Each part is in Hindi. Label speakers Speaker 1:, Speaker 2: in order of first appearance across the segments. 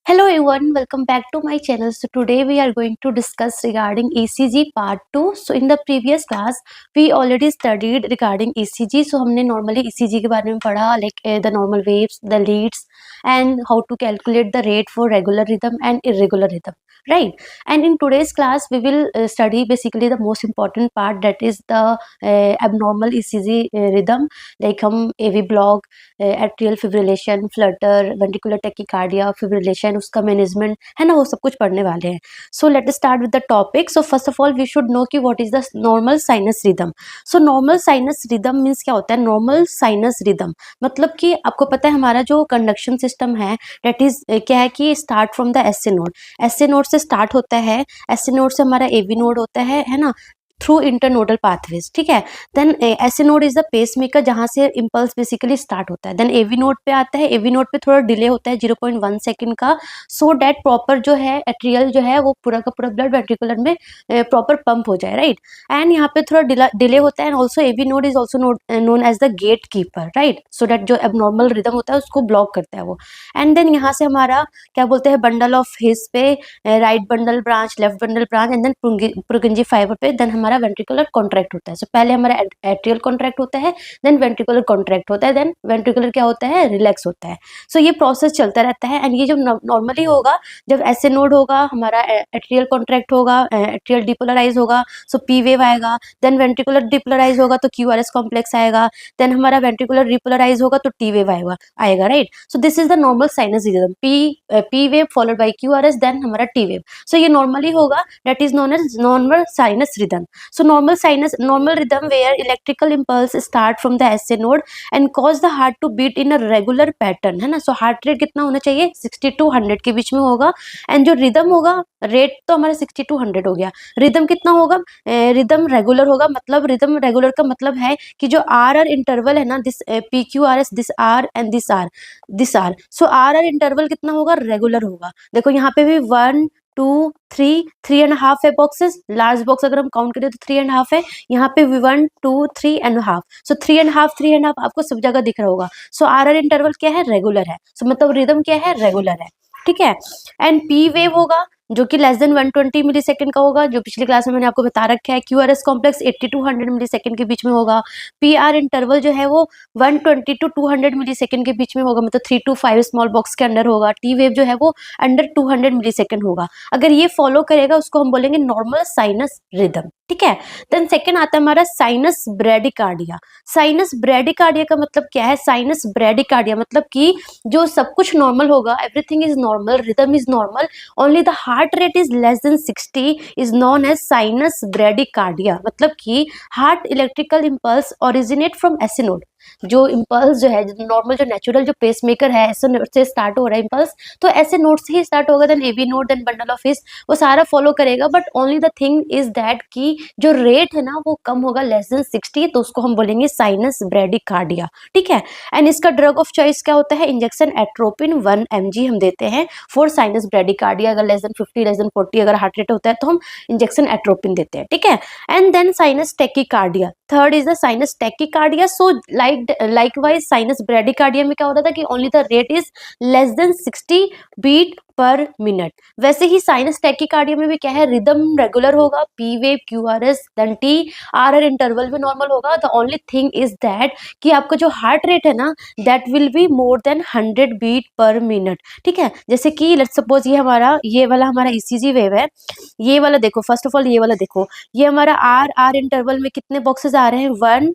Speaker 1: Hello everyone, welcome back to my channel. So today we are going to discuss regarding ECG part 2. So in the previous class we already studied regarding ECG. So हमने normally ECG के बारे में पढ़ा like the normal waves, the leads and how to calculate the rate for regular rhythm and irregular rhythm, right? And in today's class we will study basically the most important part, that is the abnormal ECG rhythm, like हम AV block, atrial fibrillation, flutter, ventricular tachycardia, fibrillation, उसका मैनेजमेंट है ना, वो सब कुछ पढ़ने वाले हैं. So let start with the topic. So first of all we should know कि what is the normal sinus rhythm. So normal sinus rhythm means क्या होता है? नॉर्मल साइनस रिदम मतलब कि आपको पता है हमारा जो कंडक्शन सिस्टम है डेट इज क्या है कि start from the S A node. S A node से स्टार्ट होता है, एस ए नोड से हमारा ए वी नोड होता है ना, थ्रू इंटरनोडल पाथवेज. ठीक है. Then S A node is the pacemaker, जहां से इम्पल्स बेसिकली स्टार्ट होता है. देन एवी नोड पे आता है, एवी नोड पे थोड़ा डिले होता है 0.1 सेकंड का, सो डैट प्रॉपर जो है एट्रियल जो है वो पूरा का पूरा ब्लड वेंट्रिकुलर में प्रॉपर पंप हो जाए, राइट. एंड यहाँ पे थोड़ा डिले होता है. And also AV node is also known as the gatekeeper, right. So that जो एबनॉर्मल रिदम होता है उसको ब्लॉक करता है वो. एंड देन यहाँ से हमारा क्या बोलते हैं, बंडल ऑफ हिस पे right bundle branch, left bundle branch, and then Purkinje fibre पे देन हमारा वेंट्रिकुलर कॉन्ट्रैक्ट होता है. सो पहले हमारा एट्रियल कॉन्ट्रैक्ट होता है, देन वेंट्रिकुलर कॉन्ट्रैक्ट होता है, देन वेंट्रिकुलर क्या होता है, रिलैक्स होता है. सो ये प्रोसेस चलता रहता है. एंड ये जो नॉर्मली होगा, जब एस नोड होगा हमारा एट्रियल कॉन्ट्रैक्ट होगा, एट्रियल डिपोलराइज होगा, सो पी वेव आएगा. देन वेंट्रिकुलर डिपोलराइज होगा तो क्यू आर एस कॉम्प्लेक्स आएगा. देन हमारा वेंट्रिकुलर डिपोलराइज होगा तो टी वेव आएगा, right. So this is the normal sinus rhythm, P wave followed by Q R S, then हमारा टी वेव. सो ये नॉर्मली होगा, that is known as normal sinus rhythm. So normal rhythm where electrical impulse start from the SA node and cause the heart to beat in a regular pattern, है ना. So heart rate कितना होना चाहिए? 60 to 100 के बीच में होगा. एंड जो रिदम होगा, रेट तो हमारा 60 to 100 हो गया, रिदम कितना होगा? रिदम रेगुलर होगा. मतलब रिदम रेगुलर का मतलब है कि जो आर इंटरवल है ना, this P Q R S, this R and this R. So R interval कितना होगा? रेगुलर होगा. देखो यहाँ पे भी 1 2 3 3.5 है बॉक्सेस. लार्ज बॉक्स अगर हम काउंट करें तो 3.5 है. यहाँ पे 1 2 3.5. सो 3.5 आपको सब जगह दिख रहा होगा. सो आर इंटरवल क्या है? रेगुलर है. सो मतलब रिदम क्या है? रेगुलर है. ठीक है. एंड पी वेव होगा जो कि लेस देन 120 मिली सेकेंड का होगा, जो पिछली क्लास में मैंने आपको बता रखा है. Q R S complex 80 to 100 millisecond के बीच में होगा. पी आर इंटरवल जो है वो 120 to 200 मिली सेकेंड के बीच में होगा, मतलब 3 to 5 स्मॉल बॉक्स के अंडर होगा. टी वेव जो है वो अंडर 200 मिली सेकेंड होगा. अगर ये फॉलो करेगा उसको हम बोलेंगे नॉर्मल साइनस रिदम. ठीक है. देन सेकेंड आता है हमारा साइनस ब्रेडिकार्डिया. साइनस ब्रेडिकार्डिया का मतलब क्या है? साइनस ब्रेडिकार्डिया मतलब कि जो सब कुछ नॉर्मल होगा, everything is normal, rhythm is normal, only the heart rate is less than 60 is known as sinus bradycardia. मतलब कि heart electrical impulse originate from S node. जो इम्पल्स जो है नॉर्मल, जो नेचुरल जो पेस मेकर है ऐसे नोड से स्टार्ट हो रहा है इम्पल्स, तो ऐसे नोड से ही स्टार्ट होगा. Then AV node, then bundle of His, वो सारा फॉलो करेगा. But only the thing is that कि जो रेट है ना वो कम होगा, लेस देन 60, तो उसको हम बोलेंगे साइनस ब्रेडिकार्डिया. ठीक है. एंड इसका ड्रग ऑफ चॉइस क्या होता है? इंजेक्शन एट्रोपिन 1 mg हम देते हैं फॉर साइनस ब्रेडिकार्डिया. अगर लेस देन 50, लेस देन 40 अगर हार्ट रेट होता है तो हम इंजेक्शन एट्रोपिन देते हैं. ठीक है. And then sinus tachycardia, third is the sinus tachycardia. So likewise sinus bradycardia में क्या होता था कि only the rate is less than 60 beat per minute. वैसे ही साइनस टैकीकार्डिया में भी क्या है? रिदम रेगुलर होगा, P wave, Q R S, then T, R interval भी नॉर्मल होगा. The only thing is that कि आपका जो हार्ट रेट है ना, that will be more than 100 beat per minute. ठीक है. जैसे कि लेट्स सपोज ये वाला हमारा ईसीजी वेव है. ये वाला देखो, फर्स्ट ऑफ ऑल ये वाला देखो, ये हमारा आर इंटरवल में कितने बॉक्सेस आ रहे हैं? 1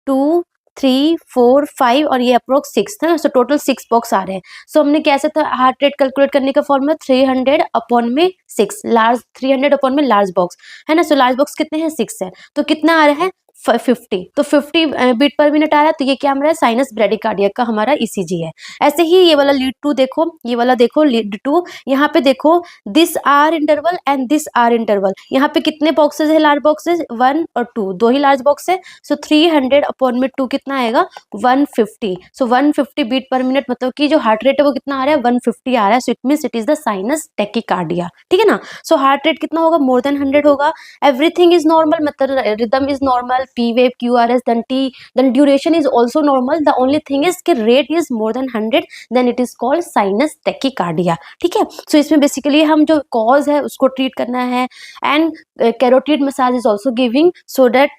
Speaker 1: 2 3 4 5 और ये अप्रोक्स 6 है ना. सो टोटल 6 बॉक्स आ रहे हैं. सो हमने कैसे था हार्ट रेट कैलकुलेट करने का फॉर्मूला? 300 अपॉन में 6, लार्ज 300 अपॉन में लार्ज बॉक्स है ना. सो लार्ज बॉक्स कितने हैं? 6 है. तो कितना आ रहा है? 50. तो 50 बीट पर मिनट आ रहा है. तो ये क्या हमारा साइनस ब्रेडिकार्डिया का हमारा ईसीजी है. ऐसे ही ये वाला लीड 2 देखो, ये वाला देखो लीड 2. यहाँ पे देखो this R interval and this R interval. यहाँ पे कितने बॉक्सेस है? लार्ज बॉक्सेस 1 और 2, दो ही लार्ज बॉक्स है. सो 300 अपॉन में 2 कितना आएगा? 150. सो 150 बीट पर मिनट मतलब कि जो हार्ट रेट है वो कितना आ रहा है? 150 आ रहा है. So it means it is the sinus tachycardia. ठीक है ना. सो हार्ट रेट कितना होगा? मोर देन 100 होगा. एवरीथिंग इज नॉर्मल, मतलब rhythm is normal, P wave, QRS, then T, then duration is also normal. The only thing is कि rate is more than 100, then it is called sinus tachycardia. ठीक है, so इसमें बेसिकली हम जो cause है उसको ट्रीट करना है, and carotid massage is also giving so that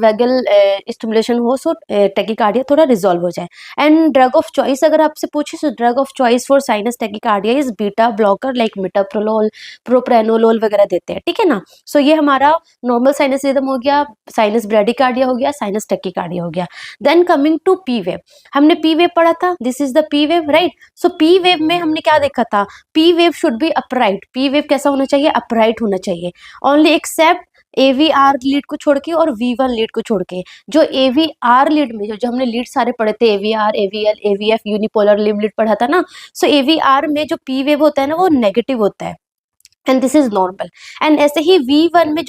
Speaker 1: vagal stimulation हो, सो टैकीकार्डिया थोड़ा रिजॉल्व हो जाए. एंड ड्रग ऑफ चॉइस अगर आपसे पूछे, so drug of choice for sinus tachycardia is beta blocker like metoprolol, propranolol वगैरह देते हैं. ठीक है ना. सो ये हमारा नॉर्मल साइनस रिदम हो गया, साइनस ब्रेडिकार्डिया हो गया, साइनस टैकीकार्डिया हो गया. Then coming to P wave, हमने पी वेव पढ़ा था, this is the P wave, right. So P wave में हमने क्या देखा था, P wave should be upright. P wave कैसा होना चाहिए, अपराइट होना चाहिए. ओनली एक्सेप्ट AVR लीड को छोड़ के और V1 लीड को छोड़ के. जो AVR लीड में जो हमने लीड सारे पढ़े थे, AVR, AVL, AVF, unipolar lead पढ़ा था ना. सो AVR में जो P वेव होता है ना वो नेगेटिव होता है, and this is normal. And ऐसे ही V1 में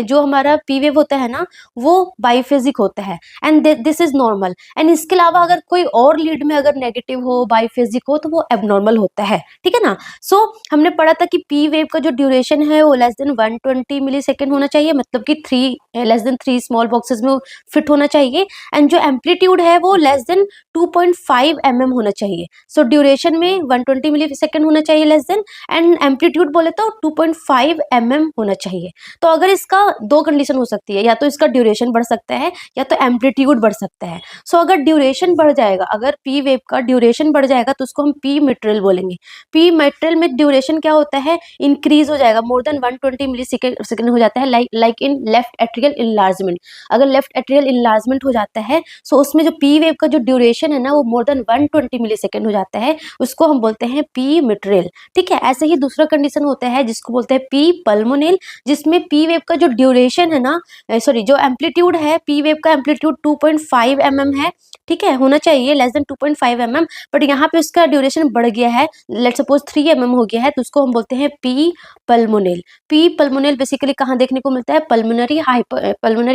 Speaker 1: जो हमारा पी वेव होता है ना वो बाइफेजिक होता है, and this is normal. And इसके अलावा अगर कोई और लीड में अगर नेगेटिव हो, बाइफेजिक हो, तो वो एबनॉर्मल होता है. ठीक है ना. सो हमने पढ़ा था कि पी वेव का जो ड्यूरेशन है वो लेस देन 120 मिली सेकेंड होना चाहिए, मतलब कि लेस देन 3 स्मॉल बॉक्सेस में फिट होना चाहिए. एंड जो एम्पलीट्यूड है वो लेस देन 2.5 mm होना चाहिए. सो ड्यूरेशन में 120 मिली सेकेंड होना चाहिए लेस देन, एंड एम्पलीट्यूड बोले तो 2.5 mm होना चाहिए. तो अगर इसका दो कंडीशन हो सकती है, या तो इसका ड्यूरेशन बढ़ सकता है या तो एम्पलीट्यूड बढ़ सकता है. सो अगर ड्यूरेशन बढ़ जाएगा, अगर पी वेव का ड्यूरेशन बढ़ जाएगा तो उसको हम पी मिट्रल बोलेंगे. पी मिट्रल में ड्यूरेशन क्या होता है, इंक्रीज हो जाएगा, मोर देन 120 मिली सेकेंड हो जाता है, like in left atrial enlargement. अगर लेफ्ट एट्रियल इनलार्जमेंट हो जाता है सो उसमें जो पी वेव का जो ड्यूरेशन है ना वो मोर देन 120 मिली सेकेंड हो जाता है, उसको हम बोलते हैं पी मिट्रल. ठीक है. ऐसे ही दूसरा कंडीशन होता है जिसको बोलते हैं पी पल्मोनल, जिसमें पी वेव का जो ड्यूरेशन है ना, सॉरी जो एम्पलीट्यूड है, पी वेव का एम्पलीट्यूड 2.5 mm है. ठीक है, होना चाहिए लेस देन 2.5 mm, बट यहाँ पे उसका ड्यूरेशन बढ़ गया है, लेट सपोज 3 mm हो गया है, तो उसको हम बोलते हैं P pulmonale. P pulmonale basically कहाँ देखने को मिलता है, पल्मोनरी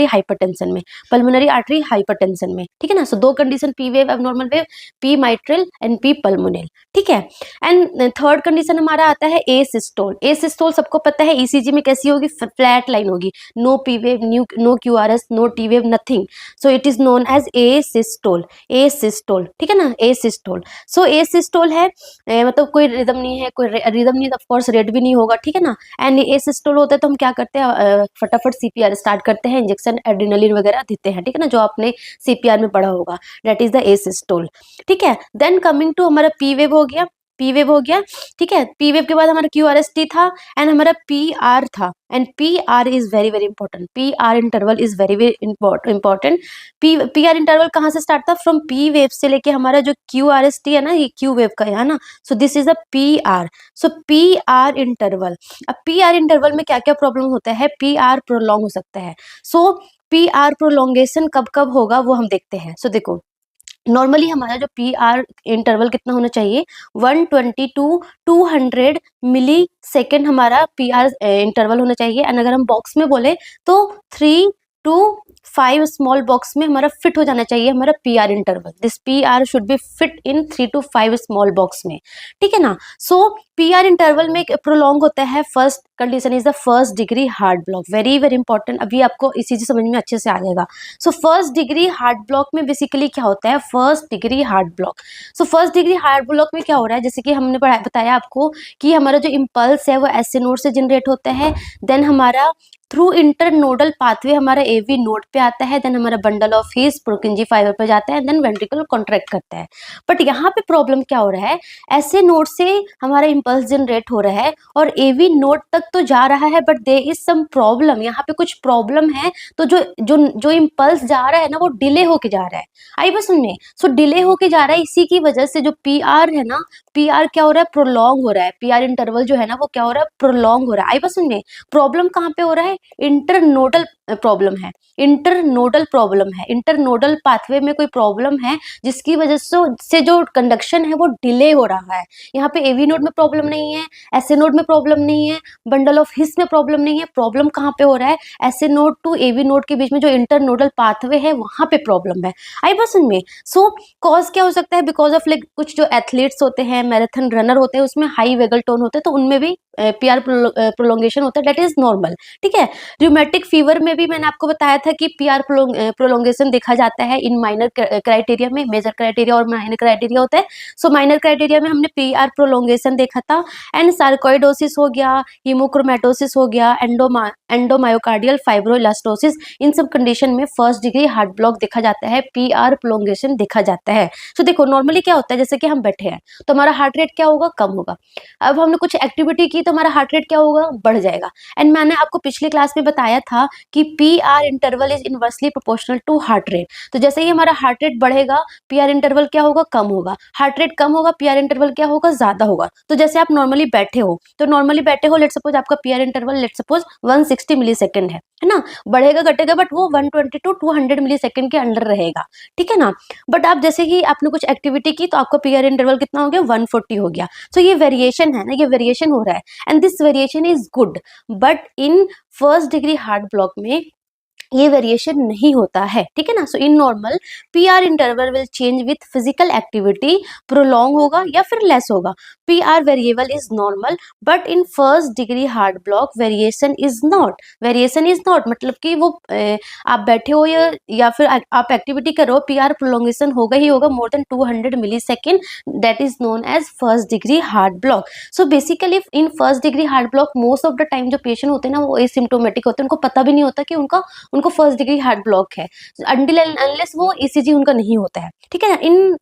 Speaker 1: हाइपरटेंशन में, पल्मोनरी आर्टरी हाइपरटेंशन में. ठीक है ना. सो दो condition, P wave abnormal wave, P mitral and P pulmonale. ठीक है. एंड थर्ड कंडीशन हमारा आता है ए सिस्टोल. ए सिस्टोल सबको पता है ईसीजी में कैसी होगी, फ्लैट लाइन होगी, no P wave, no QRS, no T wave, nothing. So it is known as asystole. Asystole. ठीक है ना. ए सिस्टोल. सो ए सिस्टोल है, मतलब कोई रिदम नहीं है, कोई रिदम नहीं, ऑफ कोर्स रेट भी नहीं होगा. ठीक है ना. एंड ए सिस्टोल होता है तो हम क्या करते हैं, फटाफट सीपीआर स्टार्ट करते हैं, इंजेक्शन एड्रेनलिन वगैरह देते हैं. ठीक है ना, जो आपने सीपीआर में पढ़ा होगा, that is the A systole. ठीक है. देन कमिंग टू हमारा पी वेव हो गया, पी वेव हो गया. ठीक है. पी वेव के बाद हमारा क्यू आर एस टी था, एंड हमारा पी आर था. And P R is very very important. P R interval is very very important. P R interval कहाँ से स्टार्ट था, फ्रॉम पी वेव से लेके हमारा जो क्यू आर एस टी है ना, ये क्यू वेव का है ना. सो this is a P R. So P R interval. अब पी आर इंटरवल में क्या क्या प्रॉब्लम होता है, पी आर प्रोलॉन्ग हो सकता है. सो पी आर प्रोलॉन्गेशन कब कब होगा वो हम देखते हैं. सो देखो, नॉर्मली हमारा जो पी आर इंटरवल कितना होना चाहिए, 120 टू 200 मिली सेकेंड हमारा पी आर इंटरवल होना चाहिए. एंड अगर हम बॉक्स में बोले तो 3 to 5 स्मॉल बॉक्स में हमारा फिट हो जाना चाहिए हमारा P R interval. This P R should be fit in 3 to 5 small box में. ठीक है ना. सो पी आर इंटरवल में प्रोलॉन्ग होता है. First condition is the first degree heart block. Very very important. अभी आपको इसी समझ में अच्छे से आ जाएगा. So first degree heart block में बेसिकली क्या होता है, first degree heart block. So first degree heart block में क्या हो रहा है, जैसे कि हमने बताया आपको कि हमारा जो इम्पल्स है वो एसए नोड से जनरेट होता है, देन हमारा थ्रू इंटरनोडल पाथवे हमारा एवी नोड पे आता है, देन हमारा बंडल ऑफ हीस प्रोकिंजी फाइबर पे जाता है, देन वेंट्रिकल कॉन्ट्रैक्ट करता है. बट यहाँ पे प्रॉब्लम क्या हो रहा है, ऐसे नोड से हमारा इम्पल्स जनरेट हो रहा है और एवी नोड तक तो जा रहा है, but there is some problem. यहाँ पे कुछ प्रॉब्लम है, तो जो जो जो इम्पल्स जा रहा है ना वो डिले होके जा रहा है. आई बस सुनने. सो डिले होके जा रहा है, इसी की वजह से जो पी आर है ना, पी आर क्या हो रहा है, प्रोलॉन्ग हो रहा है. पी आर इंटरवल जो है ना वो क्या हो रहा है, प्रोलॉन्ग हो रहा है. आई बस सुनने. प्रॉब्लम कहाँ पे हो रहा है, इंटरनोडल प्रॉब्लम है. इंटरनोडल प्रॉब्लम है, इंटरनोडल पाथवे में कोई प्रॉब्लम है जिसकी वजह से जो कंडक्शन है वो डिले हो रहा है. यहाँ पे एवी नोड में प्रॉब्लम नहीं है, एसए नोड में प्रॉब्लम नहीं है, बंडल ऑफ हिस में प्रॉब्लम नहीं है. प्रॉब्लम कहाँ पे हो रहा है, SA node to AV node के बीच में जो इंटरनोडल पाथवे है वहां पे प्रॉब्लम है. आई बस उनमें. सो कॉज क्या हो सकता है, बिकॉज ऑफ लाइक कुछ जो एथलीट्स होते हैं, मैराथन रनर होते हैं, उसमें हाई वेगल टोन होते हैं, तो उनमें भी पीआर प्रोलोंगेशन होता है, दैट इज नॉर्मल। ठीक है, रूमेटिक फीवर में भी मैंने आपको बताया था कि पीआर प्रोलोंगेशन देखा जाता है इन माइनर क्राइटेरिया में। मेजर क्राइटेरिया और माइनर क्राइटेरिया होता है। सो माइनर क्राइटेरिया में हमने पीआर प्रोलोंगेशन देखा था। एंड सार्कोइडोसिस हो गया, हीमोक्रोमेटोसिस हो गया, एंडोमायोकार्डियल फाइब्रोइलास्टोसिस, इन सब कंडीशन में फर्स्ट डिग्री हार्ट ब्लॉक देखा जाता है, पीआर प्रोलोंगेशन देखा जाता है। तो देखो नॉर्मली क्या होता है, जैसे कि हम बैठे हैं तो हमारा हार्ट रेट क्या होगा, कम होगा। अब हमने कुछ एक्टिविटी की तो हमारा हार्ट रेट क्या होगा, बढ़ जाएगा। एंड मैंने आपको पिछली क्लास में बताया था कि PR interval is inversely proportional to heart rate. तो जैसे ही हमारा हार्ट रेट बढ़ेगा, पीआर इंटरवल क्या होगा, कम होगा। हार्ट रेट कम होगा, पीआर इंटरवल क्या होगा, ज्यादा होगा। तो जैसे आप नॉर्मली बैठे हो, तो नॉर्मली बैठे हो, लेट सपोज आपका पीआर इंटरवल लेट सपोज 160 मिली सेकेंड है ना, बढ़ेगा घटेगा बट वो 120 टू 200 मिली सेकेंड के अंडर रहेगा। ठीक है ना। बट आप जैसे ही आपने कुछ एक्टिविटी की तो आपका पीआर इंटरवल कितना हो गया, 140 हो गया। सो ये वेरिएशन है ना, ये वेरिएशन हो रहा है and this variation is good. But in first degree heart block में ये वेरिएशन नहीं होता है। ठीक है ना। So in normal PR interval will change with physical activity, prolong होगा या फिर लेस होगा। PR variable is normal but in first degree heart block variation is not. Variation is not मतलब कि वो आप बैठे हो या फिर आप एक्टिविटी करो, पीआर प्रोलोंगेशन होगा ही होगा more than 200 millisecond, that is known as first degree heart block. So basically in first degree heart block most of the time जो पेशेंट होते हैं ना, वो एसिम्टोमेटिक होते हैं, उनको पता भी नहीं होता कि उनको फर्स्ट डिग्री हार्ट ब्लॉक है अंटिल अनलेस वो ईसीजी उनका नहीं होता है। ठीक है ना।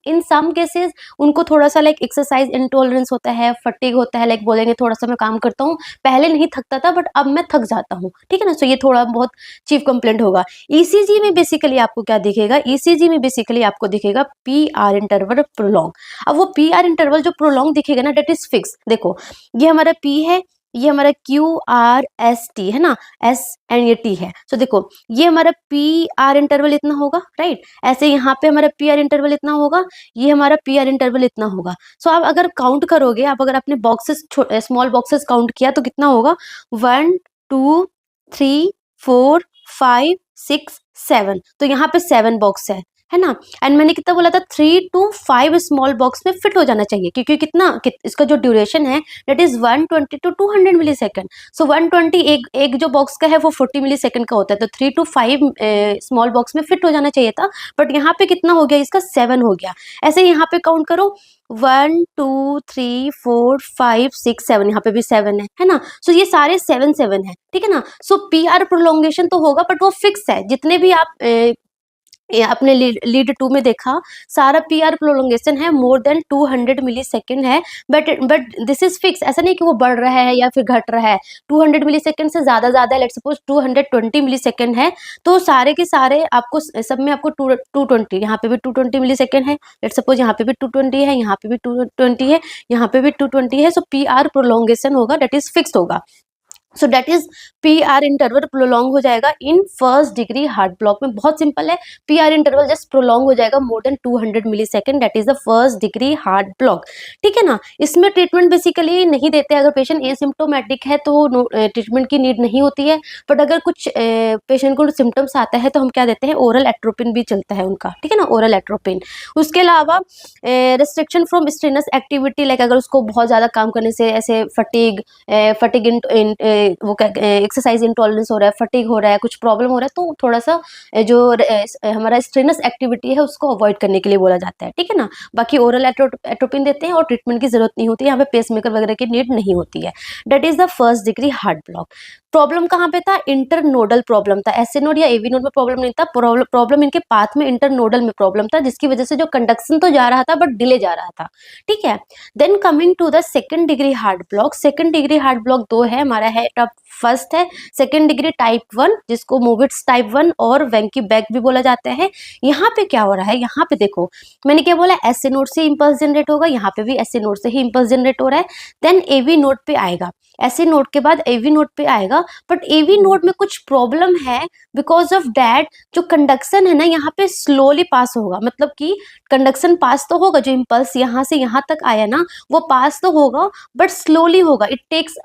Speaker 1: इन सम केसेस उनको थोड़ा सा लाइक एक्सरसाइज इंटॉलरेंस होता है, फटीग होता है, लाइक बोलेंगे थोड़ा सा मैं काम करता हूँ, पहले नहीं थकता था बट अब मैं थक जाता हूँ। ठीक है ना। सो ये थोड़ा बहुत चीफ कंप्लेंट होगा। ईसीजी में बेसिकली आपको क्या दिखेगा, ईसीजी में बेसिकली आपको दिखेगा पीआर इंटरवल प्रोलॉन्ग। अब वो पीआर इंटरवल जो प्रोलॉन्ग दिखेगा ना, डेट इज फिक्स। देखो ये हमारा पी है, ये हमारा क्यू आर एस टी है ना, एस एंड ये टी है। सो देखो ये हमारा पी आर इंटरवल इतना होगा, राइट। ऐसे यहाँ पे हमारा पी आर इंटरवल इतना होगा, ये हमारा पी आर इंटरवल इतना होगा। सो आप अगर काउंट करोगे, आप अगर अपने बॉक्सेस स्मॉल बॉक्सेस काउंट किया तो कितना होगा, 1 2 3 4 5 6 7। तो यहाँ पे 7 बॉक्स है ना। एंड मैंने कितना बोला था, 3 to 5 स्मॉल बॉक्स में फिट हो जाना चाहिए, क्योंकि इसका जो ड्यूरेशन है that is 120 to 200 millisecond. So 120 एक जो बॉक्स का है वो 40 मिली सेकेंड का होता है, तो 3 to 5 स्मॉल बॉक्स में फिट हो जाना चाहिए था। बट यहाँ पे कितना हो गया, इसका 7 हो गया। ऐसे यहाँ पे काउंट करो, 1 2 3 4 5 6 7, यहाँ पे भी 7 है ना। सो ये सारे 7 है। ठीक है ना। सो पीआर प्रोलोंगेशन तो होगा बट वो फिक्स है। जितने भी आप अपने लीड 2 में देखा, सारा पीआर प्रोलोंगेशन है मोर देन 200 मिली सेकेंड है। But this is fix. ऐसा नहीं कि वो बढ़ रहा है या फिर घट रहा है। 200 मिली सेकेंड से ज्यादा है, लेट्स सपोज 220 मिली सेकेंड है, तो सारे के सारे आपको सब में आपको 220, यहाँ पे भी 220 मिली सेकेंड है, लेट्स सपोज यहाँ पे भी 220 है, यहाँ पे भी 220 है, यहाँ पे भी 220 है। सो पीआर प्रोलोंगेशन होगा, दैट इज फिक्स्ड होगा। So that is PR interval prolong हो जाएगा इन फर्स्ट डिग्री हार्ट ब्लॉक में। बहुत सिंपल है, पीआर इंटरवल जस्ट प्रोलॉन्ग हो जाएगा more than 200 millisecond, that is the first degree heart block. ठीक है ना। इसमें ट्रीटमेंट बेसिकली नहीं देते। अगर पेशेंट एसिम्प्टोमेटिक है तो ट्रीटमेंट की नीड नहीं होती है। बट अगर कुछ पेशेंट को सिम्टम्स आता है तो हम क्या देते हैं, ओरल एट्रोपिन भी चलता है उनका। ठीक है ना, ओरल एट्रोपिन। उसके अलावा restriction from strenuous activity, like अगर उसको बहुत ज्यादा काम करने से ऐसे फटीग वो एक्सरसाइज इंटॉलरेंस हो रहा है, फटीग हो रहा है, कुछ प्रॉब्लम हो रहा है, तो थोड़ा सा जो हमारा स्ट्रेनस एक्टिविटी है उसको अवॉइड करने के लिए बोला जाता है। ठीक है ना। बाकी ओरल एट्रोपिन देते हैं और ट्रीटमेंट की जरूरत नहीं होती है, यहाँ पे पेसमेकर वगैरह की नीड नहीं होती है। That is the first degree heart block. Problem कहाँ पे था, इंटरनोडल प्रॉब्लम था। एसए नोड या एवी नोड में प्रॉब्लम नहीं था, प्रॉब्लम इनके पाथ में इंटरनोडल में प्रॉब्लम था, जिसकी वजह से जो कंडक्शन तो जा रहा था बट डिले जा रहा था। ठीक है। Then coming to the second degree heart block. Second degree heart block 2 है हमारा, है फर्स्ट है सेकंड डिग्री टाइप 1, जिसको मोविट्स टाइप 1 और वेंकी बैक भी बोला जाता है। यहाँ पे क्या हो रहा है, यहाँ पे देखो मैंने क्या बोला, एसए नोड से इंपल्स जनरेट होगा, यहाँ पे भी एसए नोड से ही इंपल्स जनरेट हो रहा है। देन एवी नोड पे आएगा, एसए नोड के बाद एवी नोड पे आएगा, बट एवी नोड में कुछ प्रॉब्लम है। बिकॉज ऑफ दैट जो कंडक्शन है ना, यहाँ पे स्लोली पास होगा, मतलब कि कंडक्शन पास तो होगा, जो इंपल्स यहाँ से यहाँ तक आया ना वो पास तो होगा बट स्लोली होगा। It takes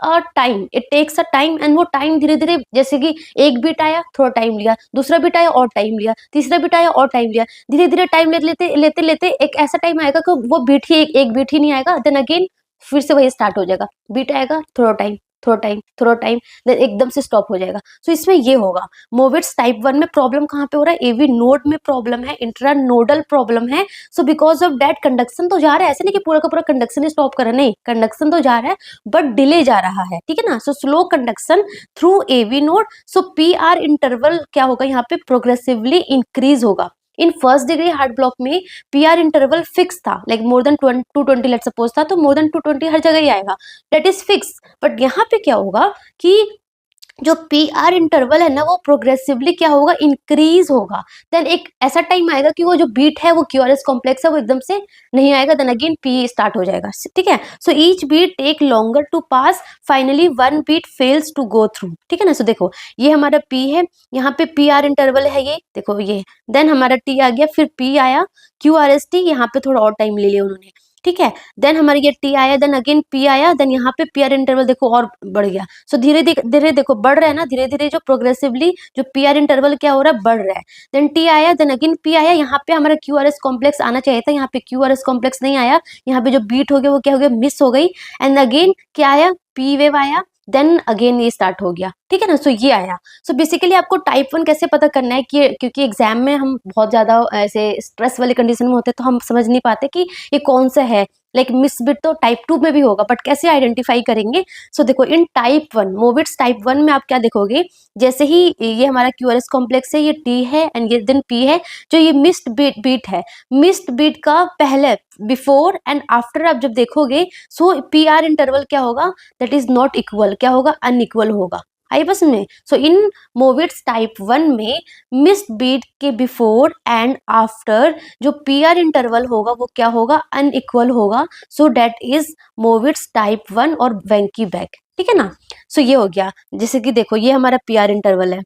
Speaker 1: a time and वो टाइम धीरे धीरे, जैसे कि एक बीट आया थोड़ा टाइम लिया, दूसरा बीट आया और टाइम लिया, तीसरा बीट आया और टाइम लिया, धीरे धीरे टाइम लेते लेते लेते लेते एक ऐसा टाइम आएगा कि वो बीट ही एक बीट ही नहीं आएगा, देन अगेन फिर से वही स्टार्ट हो जाएगा, बीट आएगा, थोड़ा टाइम, थोड़ा टाइम, थोड़ा टाइम, देन एकदम से स्टॉप हो जाएगा। सो इसमें ये होगा। मोविट्स टाइप 1 में प्रॉब्लम कहाँ पे हो रहा है? एवी नोड में प्रॉब्लम है, इंट्रा नोडल प्रॉब्लम है। सो बिकॉज ऑफ दैट कंडक्शन तो जा रहा है, ऐसे नहीं कि पूरा का पूरा कंडक्शन ही स्टॉप कर रहा है, नहीं, कंडक्शन तो जा रहा है बट डिले जा रहा है, ठीक है ना। So slow conduction through AV node. So P R interval क्या होगा यहाँ पे? प्रोग्रेसिवली इंक्रीज होगा। In first degree heart block में पी आर इंटरवल फिक्स था, like more than 220 let suppose था, तो मोर देन 220 हर जगह ही आएगा, दैट इज फिक्स। बट यहाँ पे क्या होगा कि जो पी आर इंटरवल है ना, वो प्रोग्रेसिवली क्या होगा? इंक्रीज होगा। देन एक ऐसा टाइम आएगा कि वो जो बीट है, वो क्यू आर एस कॉम्प्लेक्स है, वो एकदम से नहीं आएगा, देन अगेन पी स्टार्ट हो जाएगा, ठीक है। So each beat take longer to pass, finally one beat fails to go through, ठीक है ना। सो देखो ये हमारा पी है, यहाँ पे पी आर इंटरवल है, ये देखो ये, देन हमारा टी आ गया, फिर पी आया, क्यू आर एस टी, यहाँ पे थोड़ा और टाइम ले लिया उन्होंने, ठीक है। देन हमारे ये टी आया, देन अगेन पी आया, देन यहाँ पे पी आर इंटरवल देखो और बढ़ गया। सो धीरे धीरे देखो बढ़ रहा है ना, धीरे धीरे जो प्रोग्रेसिवली जो पी आर इंटरवल क्या हो रहा है? बढ़ रहा है। देन टी आया, देन अगेन पी आया, यहाँ पे हमारा क्यू आर एस कॉम्प्लेक्स आना चाहिए था, यहाँ पे क्यू आर एस कॉम्प्लेक्स नहीं आया, यहाँ पे जो बीट हो गया वो क्या हो गया? मिस हो गई। एंड अगेन क्या आया? पी वेव आया, देन अगेन ये स्टार्ट हो गया, ठीक है ना। सो ये आया। सो बेसिकली आपको टाइप 1 कैसे पता करना है कि, क्योंकि एग्जाम में हम बहुत ज्यादा ऐसे स्ट्रेस वाले कंडीशन में होते हैं, तो हम समझ नहीं पाते कि ये कौन सा है। लाइक मिस बिट तो टाइप 2 में भी होगा, बट कैसे आइडेंटिफाई करेंगे? सो देखो इन टाइप 1 मोविट्स टाइप 1 में आप क्या देखोगे? जैसे ही ये हमारा क्यूआरएस कॉम्प्लेक्स है, ये टी है एंड ये देन पी है, जो ये मिस्ड बीट है, मिस्ड बीट का पहले बिफोर एंड आफ्टर आप जब देखोगे, सो पी आर इंटरवल क्या होगा? दैट इज नॉट इक्वल, क्या होगा? अनइक्वल होगा। आई बस में। सो इन मोविट्स टाइप 1 में मिस्ड बीट के बिफोर एंड आफ्टर जो पी आर इंटरवल होगा वो क्या होगा? अनइक्वल होगा। सो दैट इज मोविट्स टाइप 1 और वेंकी बैक, ठीक है ना। सो ये हो गया। जैसे कि देखो ये हमारा पी आर इंटरवल है,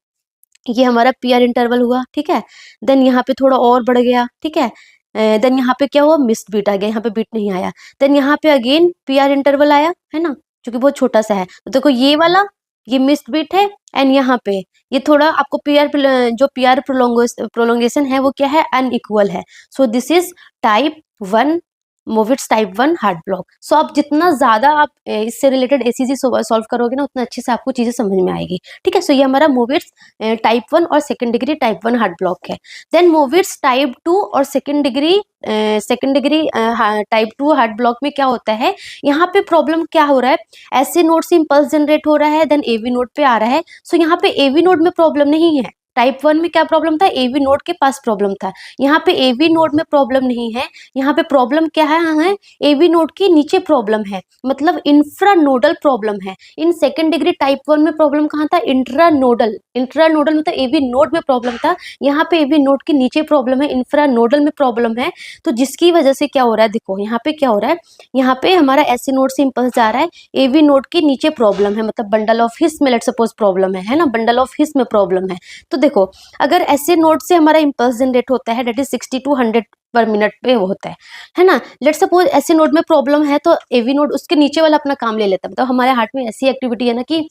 Speaker 1: ये हमारा पी आर इंटरवल हुआ, ठीक है। देन यहाँ पे थोड़ा और बढ़ गया, ठीक है। देन यहाँ पे क्या हुआ? मिस्ड बीट आ गया, यहाँ पे बीट नहीं आया। देन यहाँ पे अगेन पी आर इंटरवल आया, है ना, जो कि बहुत छोटा सा है। तो देखो ये वाला, ये मिस्ड बीट है, एंड यहाँ पे ये थोड़ा आपको पी आर जो पी आर प्रोलोंगेशन है वो क्या है? अनइक्वल है। So this is type 1 Mobitz type 1 heart block. सो आप जितना ज्यादा आप इससे रिलेटेड एसीजी सॉल्व करोगे ना, उतना अच्छे से आपको चीजें समझ में आएगी, ठीक है। सो ये हमारा मोविट्स टाइप 1 और second degree type 1 heart block है। देन मोविट्स टाइप 2 और second degree type 2 heart block में क्या होता है? यहाँ पे प्रॉब्लम क्या हो रहा है? एसए नोड से इंपल्स जनरेट हो रहा है, देन एवी नोड पे आ रहा है। सो यहाँ पे एवी नोड में प्रॉब्लम नहीं है। टाइप 1 में क्या प्रॉब्लम था? एवी नोड के पास प्रॉब्लम था। यहाँ पे एवी नोड में प्रॉब्लम नहीं है, यहाँ पे प्रॉब्लम क्या है? एवी नोड के नीचे प्रॉब्लम है, मतलब इंफ्रा नोडल प्रॉब्लम है। इन सेकंड डिग्री टाइप 1 में प्रॉब्लम कहाँ था? इंट्रा नोडल मतलब एवी नोड में प्रॉब्लम था। यहाँ पे एवी नोड के नीचे प्रॉब्लम है, इंफ्रा नोडल में प्रॉब्लम है। तो जिसकी वजह से क्या हो रहा है? देखो यहाँ पे क्या हो रहा है, यहाँ पे हमारा एसए नोड से इंपल्स जा रहा है, एवी नोड के नीचे प्रॉब्लम है, मतलब बंडल ऑफ हिस में लेट सपोज प्रॉब्लम है ना, बंडल ऑफ हिस में प्रॉब्लम है। तो देखो अगर एसए नोड से हमारा इंपल्स जनरेट होता है, डेट इज 60 to 100 पर मिनट पे वो होता है ना। लेट सपोज एसए नोड में प्रॉब्लम है, तो एवी नोड उसके नीचे वाला अपना काम ले लेता है। मतलब हमारे हार्ट में ऐसी एक्टिविटी है ना कि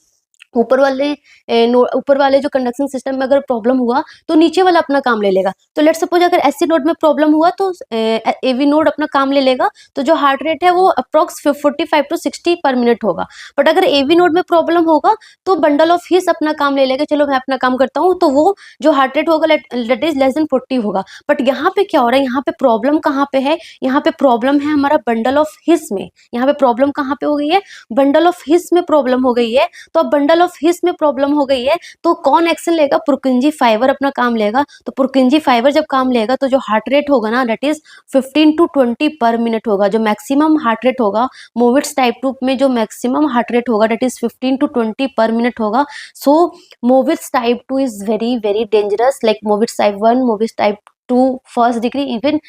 Speaker 1: ऊपर वाले जो कंडक्शन सिस्टम में अगर प्रॉब्लम हुआ तो नीचे वाला अपना काम ले लेगा। तो लेट सपोज अगर एससी नोड में प्रॉब्लम हुआ तो एवी नोड अपना काम ले लेगा, तो जो हार्ट रेट है वो अप्रोक्स 45 to 60 पर मिनट होगा। बट अगर एवी नोड में प्रॉब्लम होगा तो बंडल ऑफ हिस अपना काम ले लेगा, चलो मैं अपना काम करता हूँ, तो वो जो हार्ट रेट होगा लेट इज लेस देन 40 होगा। बट यहाँ पे क्या हो रहा है? यहाँ पे प्रॉब्लम कहाँ पे है? यहाँ पे प्रॉब्लम है हमारा बंडल ऑफ हिस में। यहाँ पे प्रॉब्लम कहाँ पे हो गई है? बंडल ऑफ हिस में प्रॉब्लम हो गई है। तो अब बंडल ऑफ हिस में प्रॉब्लम हो गई है, तो कौन एक्शन लेगा? पुरकिंजी फाइबर अपना काम लेगा। तो पुरकिंजी फाइबर जब काम लेगा तो जो हार्ट रेट होगा ना, that is 15 to 20 per minute होगा। जो मैक्सिमम हार्ट रेट होगा मोविट्स टाइप 2 में, जो मैक्सिमम हार्ट रेट होगा that is 15 to 20 per minute होगा। So Mobitz type 2 is very very dangerous, like Mobitz type 1, Mobitz type 2 first degree, even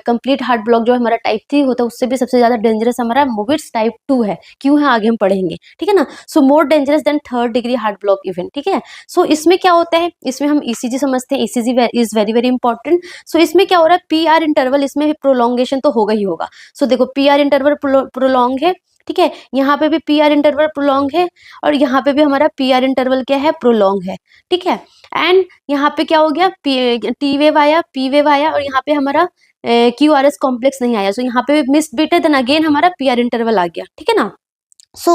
Speaker 1: complete heart block जो हमारा टाइप 3 होता है उससे भी सबसे ज्यादा डेंजरस हमारा मोविट्स टाइप 2 है। क्यों है आगे हम पढ़ेंगे, ठीक है ना। So more dangerous than third degree heart block even, ठीक है। सो इसमें क्या होता है? इसमें हम ईसीजी समझते हैं, ECG is very very important. So इसमें क्या हो रहा है? पी आर इंटरवल इसमें प्रोलॉन्गेशन तो होगा ही होगा। सो देखो पी आर इंटरवल प्रोलॉन्ग है, ठीक है, यहाँ पे भी पी आर इंटरवल प्रोलॉन्ग है और यहाँ पे भी हमारा पी आर इंटरवल क्या है, प्रोलॉन्ग है। ठीक है, एंड यहाँ पे क्या हो गया, टी वेव आया, पी वेव आया और यहाँ पे हमारा क्यू आर एस कॉम्प्लेक्स नहीं आया। सो यहाँ पे मिस्ड बिट है, देन अगेन हमारा पी आर इंटरवल आ गया। ठीक है ना। सो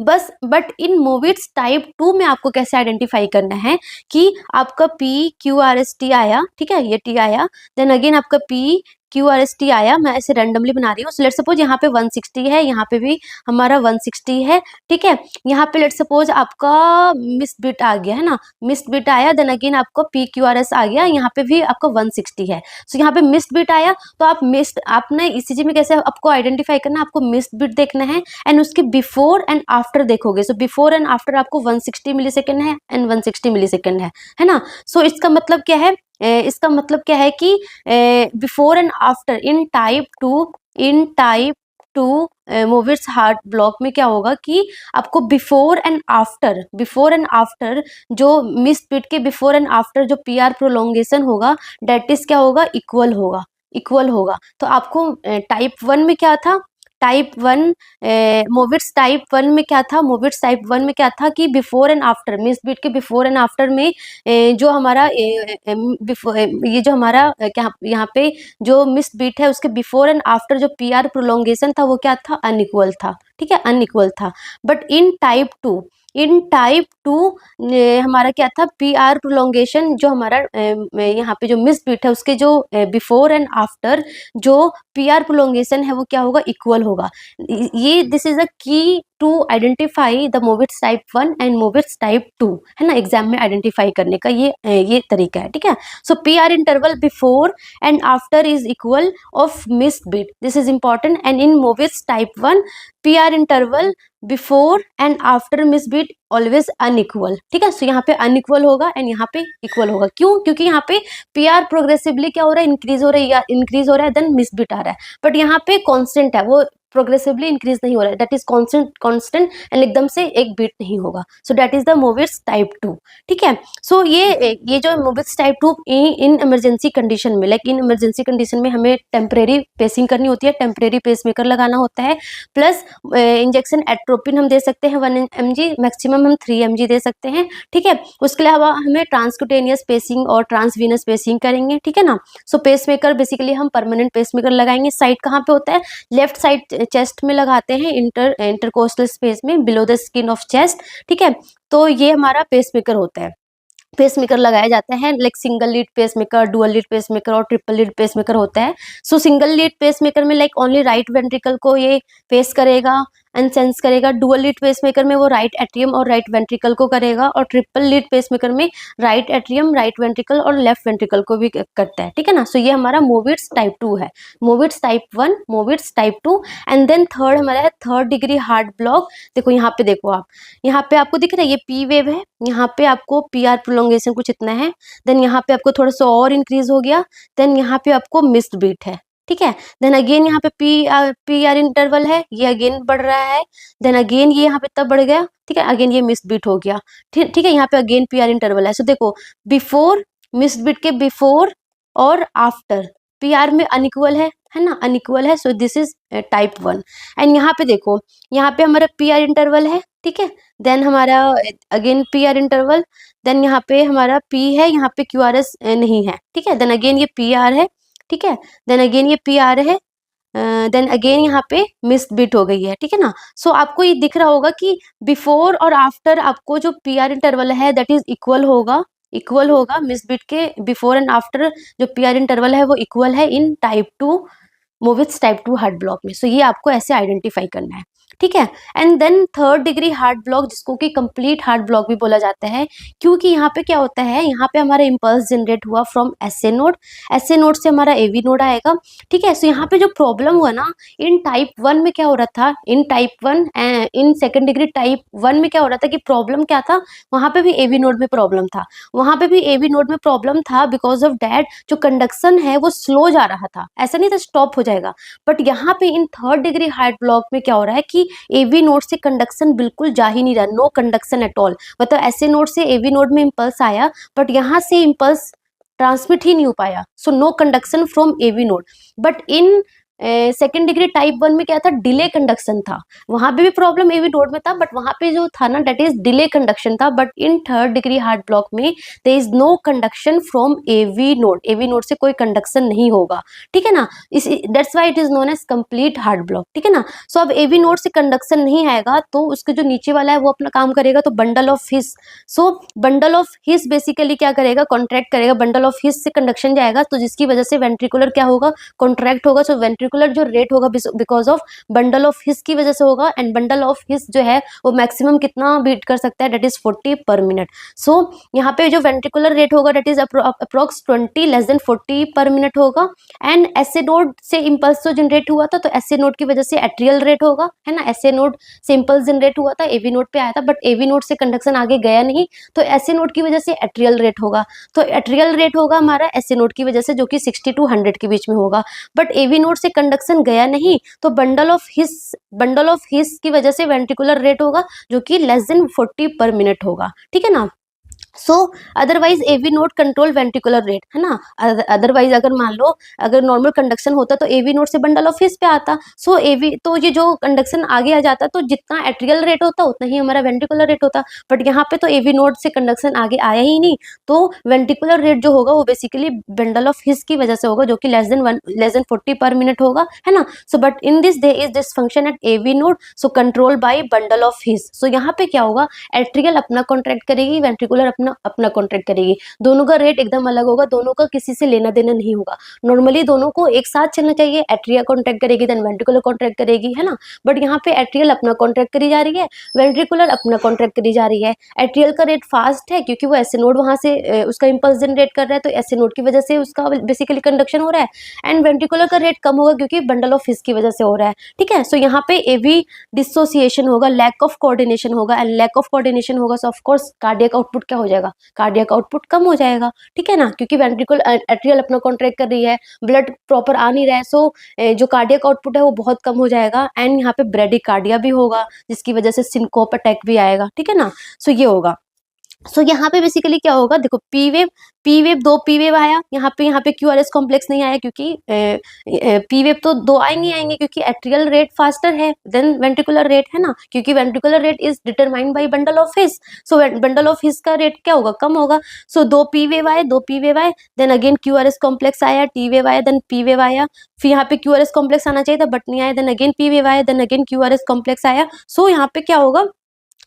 Speaker 1: बस बट इन मोविट्स टाइप 2 में आपको कैसे आइडेंटिफाई करना है कि आपका P Q R S T आया, ठीक है, ये टी आया, देन अगेन आपका P Q R S T आया, मैं ऐसे रैंडमली बना रही हूँ। सो लेट सपोज यहाँ पे 160 है, यहाँ पे भी हमारा 160 है। ठीक है, यहाँ पे लेट सपोज आपका मिस बिट आ गया है ना, मिस बिट आया, देन अगेन आपको पी क्यू आर एस आ गया, यहाँ पे भी आपका 160 है। सो यहाँ पे मिस्ड बिट आया, तो आप मिस्ड, आपने ईसीजी में कैसे आपको आइडेंटिफाई करना है, आपको मिस्ड बिट देखना है एंड उसके बिफोर एंड आफ्टर देखोगे। सो बिफोर एंड आफ्टर आपको 160 मिलीसेकंड है एंड 160 मिलीसेकंड है ना। सो इसका मतलब क्या है, इसका मतलब क्या है कि before and after in type two मोविट्स heart block में क्या होगा कि आपको बिफोर एंड आफ्टर जो मिस बिट के बिफोर एंड आफ्टर जो पी आर प्रोलोंगेशन होगा, डेट इज क्या होगा, इक्वल होगा। तो आपको टाइप 1 में क्या था, टाइप 1 मोविट्स टाइप 1 में क्या था, मोविट्स टाइप 1 में क्या था कि before and after, miss beat के बिफोर एंड आफ्टर में जो हमारा ये जो हमारा क्या यहाँ पे जो मिस बीट है उसके बिफोर एंड आफ्टर जो पी आर प्रोलोंगेशन था वो क्या था, अनइक्वल था। ठीक है, अनइक्वल था। बट इन टाइप टू हमारा क्या था, पी आर प्रोलोंगेशन जो हमारा यहाँ पे जो मिस बीट है उसके जो बिफोर एंड आफ्टर जो पी आर प्रोलोंगेशन है वो क्या होगा, इक्वल होगा। ये this is a key to identify the Mobitz type 1 and Mobitz type 2, है ना, एग्जाम में आइडेंटिफाई करने का ये तरीका है। ठीक है, so P R interval before and after is equal of miss beat, this is important. And in Mobitz type 1 P R interval before and after miss beat always unequal. ठीक है, सो यहाँ पे अनइक्वल होगा एंड यहाँ पे इक्वल होगा। क्यों? क्योंकि यहाँ पे पी आर प्रोग्रेसिवली क्या हो रहा है, इंक्रीज हो रहा है देन मिस बीट आ रहा है। बट यहाँ पे कांस्टेंट है, वो प्रोग्रेसिवली इंक्रीज नहीं हो रहा है, दैट इज कांस्टेंट एंड एकदम से एक बीट नहीं होगा। So that is the Mobitz type 2। ठीक है, सो ये जो मोविट्स टाइप 2 इन इमरजेंसी कंडीशन में, लाइक इन इमरजेंसी कंडीशन में हमें टेम्परेरी पेसिंग करनी होती है, टेम्परेरी पेसमेकर लगाना होता है, प्लस इंजेक्शन एट्रोपिन हम दे सकते हैं 1 mg, मैक्सिमम हम 3 mg दे सकते हैं। ठीक है, उसके अलावा हमें ट्रांसक्यूटेनियस पेसिंग और ट्रांसवीनस पेसिंग करेंगे। ठीक है ना। सो पेसमेकर बेसिकली हम परमानेंट पेसमेकर लगाएंगे। साइड कहाँ पे होता है, लेफ्ट साइड चेस्ट में लगाते हैं, इंटरकोस्टल स्पेस में below the skin of chest. ठीक है, तो ये हमारा पेसमेकर होता है। पेसमेकर लगाया जाता है, like single lead pacemaker, dual lead pacemaker और ट्रिपल लीड पेसमेकर होता है। सो सिंगल लीड पेसमेकर में लाइक ओनली राइट वेंट्रिकल को ये पेस करेगा एंड सेंस करेगा। डुअल लीड पेसमेकर में वो राइट एट्रियम और राइट वेंट्रिकल को करेगा, और ट्रिपल लीड पेसमेकर में राइट एट्रियम, राइट वेंट्रिकल और लेफ्ट वेंट्रिकल को भी करता है। ठीक है ना। सो ये हमारा मोविट्स टाइप 2 है, Mobitz type 1, Mobitz type 2। And then third हमारा है थर्ड डिग्री हार्ट ब्लॉक। देखो यहाँ पे, देखो आप यहाँ पे आपको दिख रहा है ये पी वेव है, यहाँ पे आपको पी आर प्रोलोंगेशन कुछ इतना है, देन यहाँ पे आपको थोड़ा सा और इंक्रीज हो गया, देन यहाँ पे आपको मिस्ड बीट है। ठीक है, देन अगेन यहाँ पे पी आर इंटरवल है, ये अगेन बढ़ रहा है, देन अगेन ये यहाँ पे तब बढ़ गया। ठीक है, अगेन ये मिस्ड बीट हो गया। ठीक है, यहाँ पे अगेन पी आर इंटरवल है। सो देखो बिफोर, मिस्ड बीट के बिफोर और आफ्टर पी आर में अनइक्वल है ना, अनइक्वल है। So this is type 1। And यहाँ पे देखो, यहाँ पे हमारा पी आर इंटरवल है। ठीक है, देन हमारा again P R interval, then यहाँ पे हमारा पी है, यहाँ पे क्यू आर एस नहीं है। ठीक है, देन अगेन ये पी आर है। ठीक है, देन अगेन ये पी आर है, देन अगेन यहाँ पे मिस्ड बीट हो गई है। ठीक है ना। सो आपको ये दिख रहा होगा कि बिफोर और आफ्टर आपको जो पी आर इंटरवल है दैट इज इक्वल होगा मिस्ड बीट के बिफोर एंड आफ्टर जो पी आर इंटरवल है वो इक्वल है in type 2, Mobitz type 2 heart block में। सो ये आपको ऐसे आइडेंटिफाई करना है। ठीक है, and then third degree heart block, जिसको कि कंप्लीट हार्ट ब्लॉक भी बोला जाता है, क्योंकि यहाँ पे क्या होता है, यहाँ पे हमारा इंपल्स जनरेट हुआ from SA node, SA node से हमारा एवी नोड आएगा। ठीक है, सो यहाँ पे जो प्रॉब्लम हुआ ना, इन टाइप 1 में क्या हो रहा था, इन सेकेंड डिग्री टाइप 1 में क्या हो रहा था कि प्रॉब्लम क्या था, वहां पे भी एवी नोड में प्रॉब्लम था, बिकॉज ऑफ डैट जो कंडक्शन है वो स्लो जा रहा था, ऐसा नहीं था स्टॉप हो जाएगा। बट यहाँ पे इन थर्ड डिग्री हार्ट ब्लॉक में क्या हो रहा है कि एवी नोड से कंडक्शन बिल्कुल जा ही नहीं रहा, नो कंडक्शन एट ऑल। मतलब ऐसे नोड से एवी नोड में इंपल्स आया, बट यहाँ से इंपल्स ट्रांसमिट ही नहीं हो पाया। So no conduction from AV node. But in second degree type 1 में क्या था, डिले कंडक्शन था, वहां पे भी प्रॉब्लम एवी नोड में था, बट वहां पे जो था ना दैट इज डिले कंडक्शन था। But in third degree heart block में there is no conduction from AV node से कोई कंडक्शन नहीं होगा, ठीक है ना। इस that's why it is known as complete heart block, ठीक है ना। सो अब एवी नोड से कंडक्शन नहीं आएगा तो उसके जो नीचे वाला है वो अपना काम करेगा, तो bundle of His, so bundle of his basically क्या करेगा, कॉन्ट्रैक्ट करेगा, बंडल ऑफ हिस से कंडक्शन जाएगा, तो जिसकी वजह से वेंट्रिकुलर क्या होगा, कॉन्ट्रैक्ट होगा। सो वेंट्रिकुलर जो रेट होगा बिकॉज ऑफ बंडल ऑफ हिस की वजह से होगा, एंड बंडल ऑफ हिस जो है वो मैक्सिमम कितना बीट कर सकता है, दैट इज 40 पर मिनट। सो यहाँ पे जो वेंट्रिकुलर रेट होगा that is approx 20 less than 40 पर मिनट होगा। एंड एसए नोड से इंपल्स जो जनरेट हुआ था, तो एसए नोड की वजह से एट्रियल रेट होगा, है ना। एसए नोड से इंपल्स जनरेट हुआ था, एवी नोड पे आया था, बट एवी नोड से कंडक्शन आगे गया नहीं, तो एसए नोड की वजह से एट्रियल रेट होगा। तो एट्रियल रेट होगा हमारा एसए नोड की वजह से, जो कि 60 to 100 के बीच में होगा। बट एवी नोड से कंडक्शन गया नहीं, तो बंडल ऑफ हिस की वजह से वेंट्रिकुलर रेट होगा जो कि लेस देन 40 पर मिनट होगा, ठीक है ना। So otherwise AV node control ventricular rate, है ना। अदरवाइज अगर मान लो अगर नॉर्मल कंडक्शन होता तो एवी नोड से बंडल ऑफ हिस पे आता, सो एवी तो ये जो कंडक्शन आगे आ जाता तो जितना एट्रियल रेट होता उतना ही हमारा वेंट्रिकुलर रेट होता। बट यहाँ पे तो एवी नोड से कंडक्शन आगे आया ही नहीं, तो वेंट्रिकुलर रेट जो होगा वो बेसिकली बंडल ऑफ हिस की वजह से होगा, जो कि लेस देन 40 पर मिनट होगा, है ना। So but in this they is this function at AV node, so control by bundle of His. सो यहाँ पे क्या होगा, एट्रियल अपना कॉन्ट्रैक्ट करेगी, वेंट्रिकुलर अपना अपना कॉन्ट्रैक्ट करेगी, दोनों का रेट एकदम अलग होगा, दोनों का किसी से लेना देना नहीं होगा। नॉर्मली दोनों को एक साथ चलना चाहिए, एट्रिया कॉन्ट्रैक्ट करेगी देन वेंट्रिकुलर कॉन्ट्रैक्ट करेगी, है ना। बट यहाँ पे एट्रियल अपना कॉन्ट्रैक्ट करी जा रही है, वेंट्रिकुलर अपना कॉन्ट्रैक्ट करी जा रही है। एट्रियल का रेट फास्ट है क्योंकि वो एसए नोड वहां से उसका इंपल्स जनरेट कर रहा है, तो एसए नोड की वजह से उसका बेसिकली कंडक्शन हो रहा है। एंड वेंट्रिकुलर का रेट कम होगा क्योंकि बंडल ऑफ हिस की वजह से हो रहा है, ठीक है। सो यहाँ पे एवी डिसोसिएशन होगा, लैक ऑफ कोऑर्डिनेशन होगा, एंड लैक ऑफ कोऑर्डिनेशन होगा, सो ऑफ कोर्स कार्डियक आउटपुट क्या हो जाएगा, कार्डियक आउटपुट कम हो जाएगा, ठीक है ना, क्योंकि वेंट्रिकल एट्रियल अपना कॉन्ट्रैक्ट कर रही है, ब्लड प्रॉपर आ नहीं रहा है, सो जो कार्डियक आउटपुट है वो बहुत कम हो जाएगा। एंड यहाँ पे ब्रेडिकार्डिया भी होगा जिसकी वजह से सिनकोप अटैक भी आएगा, ठीक है ना। सो ये होगा। सो यहाँ पे बेसिकली क्या होगा, देखो पी वेव दो पी वेव आया, यहाँ पे क्यूआरएस कॉम्प्लेक्स नहीं आया क्योंकि पी वेव तो दो आएंगे क्योंकि एट्रियल रेट फास्टर है देन वेंट्रिकुलर रेट, है ना, क्योंकि ventricular rate is determined by bundle of His. So bundle of हिस का रेट क्या होगा, कम होगा। सो दो पी वेव आए देन अगेन क्यूआरएस कॉम्प्लेक्स आया, टी वेव आया देन पी वेव आया, फिर यहाँ पे क्यूआरएस कॉम्प्लेक्स आना चाहिए था बट नहीं आया, देन अगेन पी वेव आया, देन अगेन क्यूआरएस कॉम्प्लेक्स आया। सो यहाँ पे क्या होगा,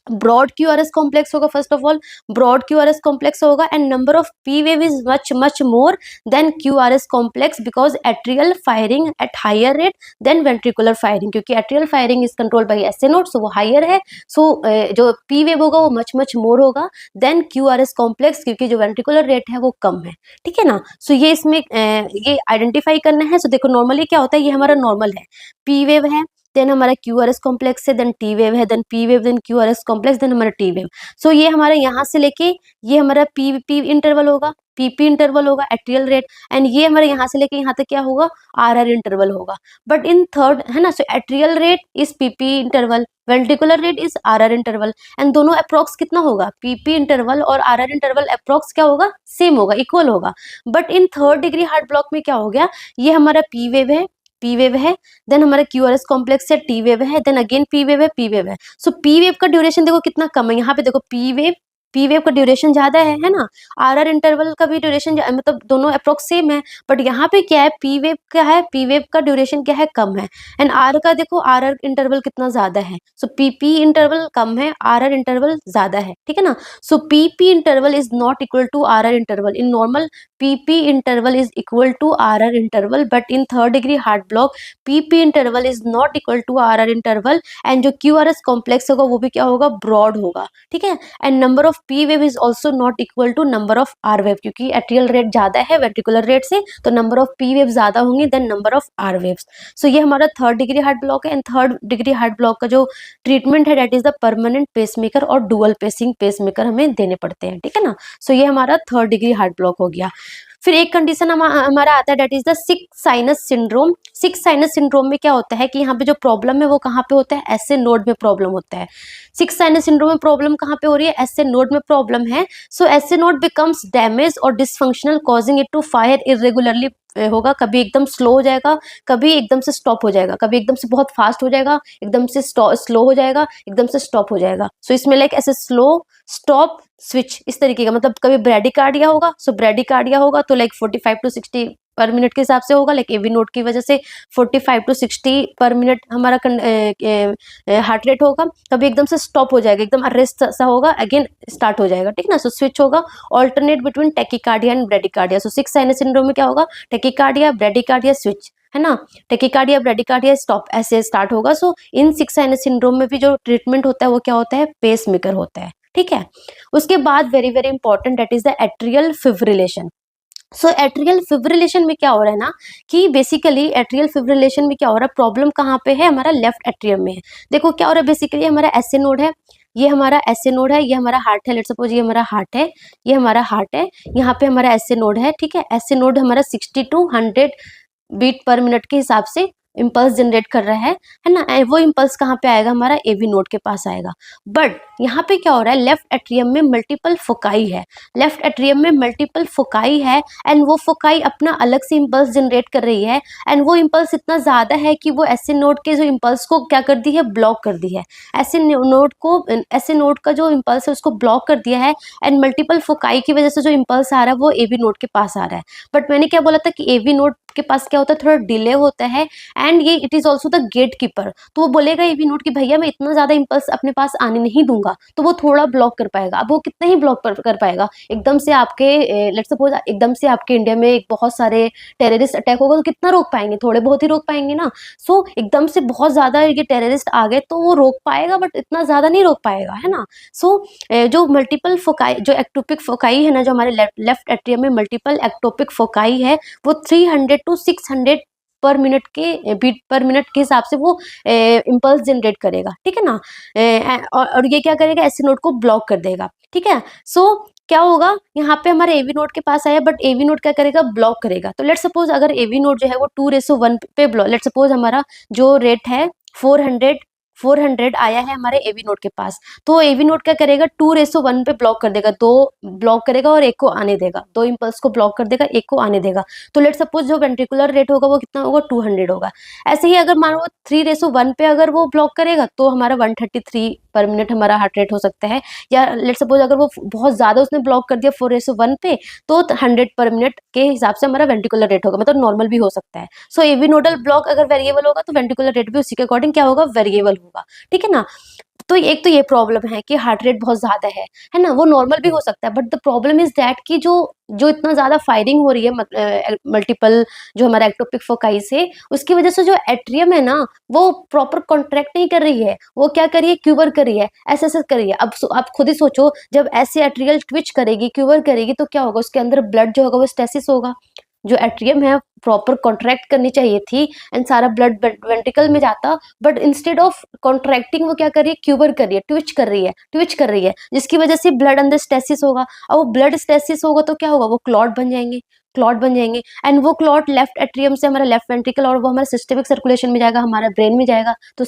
Speaker 1: ब्रॉड क्यूआरएस कॉम्प्लेक्स होगा, first of all broad QRS complex होगा, and number of P wave is much more than QRS complex because atrial firing at higher rate than ventricular firing, क्योंकि atrial firing is control by SA node, so वो हायर है। सो जो पी वेव होगा वो मच मोर होगा देन क्यूआरएस कॉम्प्लेक्स, क्योंकि जो वेंट्रिकुलर रेट है वो कम है, ठीक है ना। सो ये इसमें ये आइडेंटिफाई करना है। सो देखो नॉर्मली क्या होता है, ये हमारा नॉर्मल है, पी वेव है, देन हमारा क्यूआरएस कॉम्प्लेक्स है, देन टी वेव है, then P wave, then QRS complex, then हमारा टी वेव। सो ये हमारा यहाँ से लेके ये हमारा पी इंटरवल होगा, पीपी इंटरवल होगा एट्रियल रेट, एंड ये हमारे यहाँ से लेके यहाँ तक क्या होगा, आरआर इंटरवल होगा। बट इन थर्ड, है ना, so atrial rate is PP interval, ventricular rate is RR interval, and दोनों अप्रोक्स कितना होगा, पीपी इंटरवल और आरआर इंटरवल अप्रोक्स क्या होगा, सेम होगा, इक्वल होगा। But in third degree heart block में क्या हो गया, ये हमारा पी वेव है, देन हमारा क्यूआरएस कॉम्प्लेक्स है, टी वेव है, देन अगेन पी वेव है, पी वेव है। सो पी वेव का ड्यूरेशन देखो कितना कम है, यहाँ पे देखो पी वेव का ड्यूरेशन ज्यादा है ना, आरआर इंटरवल का भी ड्यूरेशन मतलब दोनों अप्रोक्स सेम है, बट यहाँ पे क्या है, पी वेव क्या है, पी वेव का ड्यूरेशन क्या है, कम है। एंड आर का देखो, आरआर इंटरवल कितना ज्यादा है, सो पीपी इंटरवल कम है, आरआर इंटरवल ज्यादा है, ठीक है ना। So PP interval is not equal to RR interval in normal, PP interval is equal to RR interval, but in third degree heart block PP interval is not equal to RR interval, and जो QRS complex होगा वो भी क्या होगा, broad होगा, ठीक है। and number of P wave is also not equal to number of R wave, क्योंकि एट्रियल रेट ज्यादा है वेंट्रिकुलर रेट से, तो नंबर ऑफ P wave ज्यादा होंगे than number of R waves। So ये हमारा थर्ड डिग्री हार्ट ब्लॉक है, and third degree heart block का जो ट्रीटमेंट है that is the permanent pacemaker और डुअल पेसिंग पेसमेकर हमें देने पड़ते हैं, ठीक है ना। सो ये हमारा थर्ड डिग्री हार्ट ब्लॉक हो गया। फिर एक कंडीशन हमारा आता है that is the sick sinus syndrome. Sick sinus syndrome में क्या होता है कि यहाँ पे जो प्रॉब्लम है वो कहाँ पे होता है, एसए नोड में प्रॉब्लम होता है। सिक साइनस सिंड्रोम में प्रॉब्लम कहाँ पे हो रही है, एसए नोड में प्रॉब्लम है। So SA node becomes damage और dysfunctional causing it to fire irregularly होगा, कभी एकदम स्लो हो जाएगा, कभी एकदम से स्टॉप हो जाएगा, कभी एकदम से बहुत फास्ट हो जाएगा, एकदम से स्लो हो जाएगा, एकदम से स्टॉप हो जाएगा। सो इसमें लाइक ऐसे स्लो स्टॉप स्विच इस तरीके का, मतलब कभी ब्रेडिकार्डिया होगा, सो ब्रेडिकार्डिया होगा तो लाइक 45 टू 60 पर मिनट के हिसाब से होगा, लाइक एवी नोड की वजह से 45 टू 60 पर मिनट हमारा हार्ट रेट होगा। कभी एकदम से स्टॉप हो जाएगा, एकदम अरेस्ट सा होगा, अगेन स्टार्ट हो जाएगा, ठीक ना। सो स्विच होगा, alternate between tachycardia and bradycardia. So 6 sinus syndrome में क्या होगा, टेकिकार्डिया ब्रेडिकार्डिया स्विच, है ना, टेकिकार्डिया ब्रेडिकार्डिया स्टॉप, ऐसे स्टार्ट होगा। सो इन 6 साइनस सिंड्रोम में भी जो ट्रीटमेंट होता है वो क्या होता है, पेस मेकर होता है, ठीक है। उसके बाद very very important, that is the atrial fibrillation. So atrial fibrillation में क्या हो रहा है ना, कि बेसिकली एट्रियल फिब्रिलेशन में क्या हो रहा है, प्रॉब्लम कहाँ पे है, हमारा लेफ्ट एट्रियम में है। देखो क्या हो रहा है, बेसिकली हमारा एसए नोड है, ये हमारा एसए नोड है, ये हमारा हार्ट है, लेट्स सपोज ये हमारा हार्ट है, ये हमारा हार्ट है, यहाँ पे हमारा एसए नोड है, ठीक है। एसए नोड हमारा 60 टू 100 बीट पर मिनट के हिसाब से इम्पल्स जनरेट कर रहा है ना। वो इम्पल्स कहाँ पे आएगा, हमारा एवी नोड के पास आएगा। बट यहाँ पे क्या हो रहा है, लेफ्ट एट्रियम में मल्टीपल फोकाई है, लेफ्ट एट्रियम में मल्टीपल फोकाई है, एंड वो फोकाई अपना अलग से इम्पल्स जनरेट कर रही है, एंड वो इम्पल्स इतना ज्यादा है कि वो एसए नोड के जो इम्पल्स को क्या कर दी है, ब्लॉक कर दी है। एसए नोड का जो इम्पल्स है उसको ब्लॉक कर दिया है, एंड मल्टीपल फोकाई की वजह से जो इम्पल्स आ रहा है वो एवी नोड के पास आ रहा है। बट मैंने क्या बोला था कि एवी नोड के पास क्या होता है, थोड़ा डिले होता है, एंड ये it is also the gatekeeper. तो वो बोलेगा एवी नोड कि भैया मैं इतना ज्यादा इम्पल्स अपने पास आने नहीं दूंगा, तो वो थोड़ा ब्लॉक कर पाएगा। अब वो कितना ही ब्लॉक कर पाएगा, एकदम से आपके लेट्स सपोज एकदम से आपके इंडिया में एक बहुत सारे टेररिस्ट अटैक होगा तो कितना रोक पाएंगे, थोड़े बहुत ही रोक पाएंगे ना। सो एकदम से बहुत ज्यादा ये टेररिस्ट आ गए तो वो रोक पाएगा, बट इतना ज्यादा नहीं रोक पाएगा, है ना। सो जो मल्टीपल फोकाई, जो एक्टोपिक फोकाई है ना, जो हमारे लेफ्ट एट्रियम में मल्टीपल एक्टोपिक फोकाई है, वो 300 टू 600 पर मिनट के बीट पर मिनट के हिसाब से वो इम्पल्स जनरेट करेगा, ठीक है ना। और ये क्या करेगा, एसी नोड को ब्लॉक कर देगा, ठीक है। सो क्या होगा, यहाँ पे हमारे एवी नोड के पास आया, बट एवी नोड क्या करेगा, ब्लॉक करेगा। तो लेट सपोज अगर एवी नोड जो है वो 2:1 पे ब्लॉक, लेट सपोज हमारा जो रेट है 400 आया है हमारे एवी नोड के पास, तो एवी नोड क्या करेगा, 2:1 पे ब्लॉक कर देगा, दो ब्लॉक करेगा और एक को आने देगा, दो इम्पल्स को ब्लॉक कर देगा, एक को आने देगा। तो लेट सपोज जो वेंट्रिकुलर रेट होगा वो कितना होगा, 200 होगा। ऐसे ही अगर मान लो 3:1 पे अगर वो ब्लॉक करेगा तो हमारा 133 पर मिनट हमारा हार्ट रेट हो सकता है। या लेट सपोज अगर वो बहुत ज्यादा उसने ब्लॉक कर दिया 4:1 पे, तो 100 पर मिनट के हिसाब से हमारा वेंट्रिकुलर रेट होगा, मतलब नॉर्मल भी हो सकता है। सो एवी नोडल ब्लॉक अगर वेरिएबल होगा तो वेंट्रिकुलर रेट भी उसी के अकॉर्डिंग क्या होगा, वेरिएबल होगा, ठीक है ना। तो एक तो ये प्रॉब्लम है कि हार्ट रेट बहुत ज्यादा है ना, वो नॉर्मल भी हो सकता है, but the problem is that कि जो जो इतना ज्यादा फायरिंग हो रही है मल्टीपल जो हमारा एक्टोपिक फोकाई से, उसकी वजह से जो एट्रियम है ना वो प्रॉपर कॉन्ट्रैक्ट नहीं कर रही है, वो क्या कर रही है, क्यूबर कर रही है, ऐसे ऐसे कर रही है। अब आप खुद ही सोचो, जब ऐसे एट्रियल ट्विच करेगी, क्यूबर करेगी, तो क्या होगा, उसके अंदर ब्लड जो होगा वो स्टेसिस होगा। जो एट्रियम है प्रॉपर कॉन्ट्रैक्ट करनी चाहिए थी, एंड सारा ब्लड वेंट्रिकल में जाता, बट इंस्टेड ऑफ कॉन्ट्रैक्टिंग वो क्या कर रही है, क्यूबर कर रही है, ट्विच कर रही है, जिसकी वजह से ब्लड अंदर स्टेसिस होगा। अब वो ब्लड स्टेसिस होगा तो क्या होगा, वो क्लॉट बन जाएंगे, एंड वो क्लॉट लेफ्ट एट्रियम से हमारा लेफ्ट वेंट्रिकल और वो हमारे सिस्टमिक सर्कुलेशन में जाएगा, हमारा ब्रेन में जाएगा, तो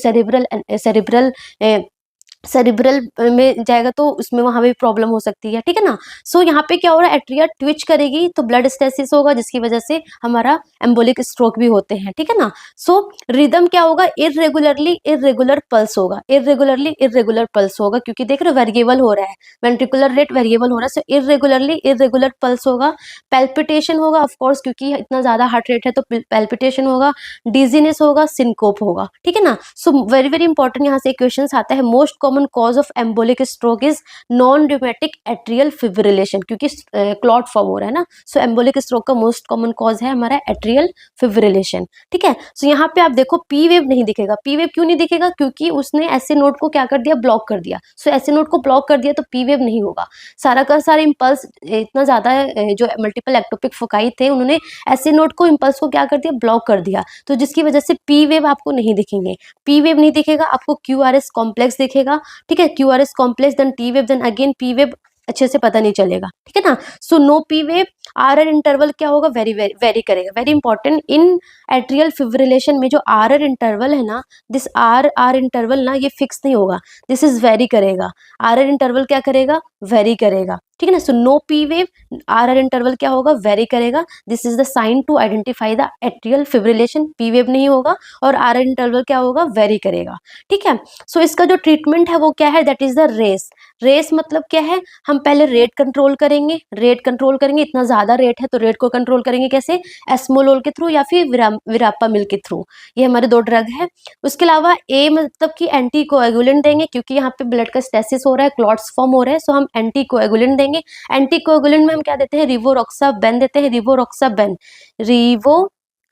Speaker 1: सेरिब्रल में जाएगा, तो उसमें वहां भी प्रॉब्लम हो सकती है, ठीक है ना। सो यहाँ पे क्या हो रहा है, एट्रिया ट्विच करेगी तो ब्लड स्टेसिस होगा, जिसकी वजह से हमारा एम्बोलिक स्ट्रोक भी होते हैं, ठीक है ना। सो रिदम क्या होगा, इरेगुलर पल्स होगा, इरेगुलर पल्स होगा, क्योंकि देख रहे हो वेरिएबल हो रहा है, वेंट्रिकुलर रेट वेरिएबल हो रहा है। सो इरेगुलर पल्स होगा, पैल्पिटेशन होगा ऑफकोर्स, क्योंकि इतना ज्यादा हार्ट रेट है तो पैल्पिटेशन होगा, डिजीनेस होगा, सिनकोप होगा, ठीक है ना। सो वेरी वेरी इंपॉर्टेंट यहाँ से क्वेश्चन आता है, most common cause of embolic stroke is non rheumatic atrial fibrillation, क्योंकि क्लॉट फॉर्म हो रहा है ना। सो एम्बोलिक स्ट्रोक का मोस्ट कॉमन कॉज है हमारा एट्रियल फिब्रिलेशन, ठीक है। सो यहाँ पे आप देखो पी वेव नहीं दिखेगा, पी वेव क्यों नहीं दिखेगा, क्योंकि उसने एसए नोड को क्या कर दिया, ब्लॉक कर दिया। सो एसए नोड को ब्लॉक कर दिया तो पी वेव नहीं होगा, सारा का सारा इम्पल्स इतना ज्यादा जो मल्टीपल एक्टोपिक फोकाई थे उन्होंने एसए नोड को इम्पल्स को क्या कर दिया, ब्लॉक कर दिया, तो जिसकी वजह से पी वेव आपको नहीं दिखेंगे, पी वेव नहीं दिखेगा, आपको क्यूआरएस कॉम्प्लेक्स दिखेगा, ठीक है, QRS complex, then T wave, then again P wave अच्छे से पता नहीं चलेगा, ठीक है ना। So no P wave, R interval क्या होगा, वेरी करेगा, very important in atrial fibrillation में जो आर इंटरवल है ना, दिस आर इंटरवल ना ये फिक्स नहीं होगा, दिस इज वेरी करेगा, आर इंटरवल क्या करेगा, वेरी करेगा, ठीक है ना। So no P wave, R interval क्या होगा, वेरी करेगा। This is the sign to identify the atrial fibrillation, P wave नहीं होगा और आर इंटरवल क्या होगा, वेरी करेगा। ठीक है। सो इसका जो ट्रीटमेंट है वो क्या है, that is the race. Race मतलब क्या है, हम पहले रेट कंट्रोल करेंगे, रेट कंट्रोल करेंगे, इतना ज्यादा रेट है तो रेट को कंट्रोल करेंगे कैसे, एस्मोलोल के थ्रू या फिर विरापा मिल के थ्रू। ये हमारे दो ड्रग है। उसके अलावा ए मतलब कि एंटी कोएगुलेंट देंगे, क्योंकि यहाँ पे ब्लड का स्टेसिस हो रहा है, क्लॉट्स फॉर्म हो रहे हैं, सो हम एंटी कोएगुलेंट देंगे। एंटी कोएगुलेंट में हम क्या देते हैं, रिवोरॉक्साबेन देते हैं, रिवोरॉक्साबेन,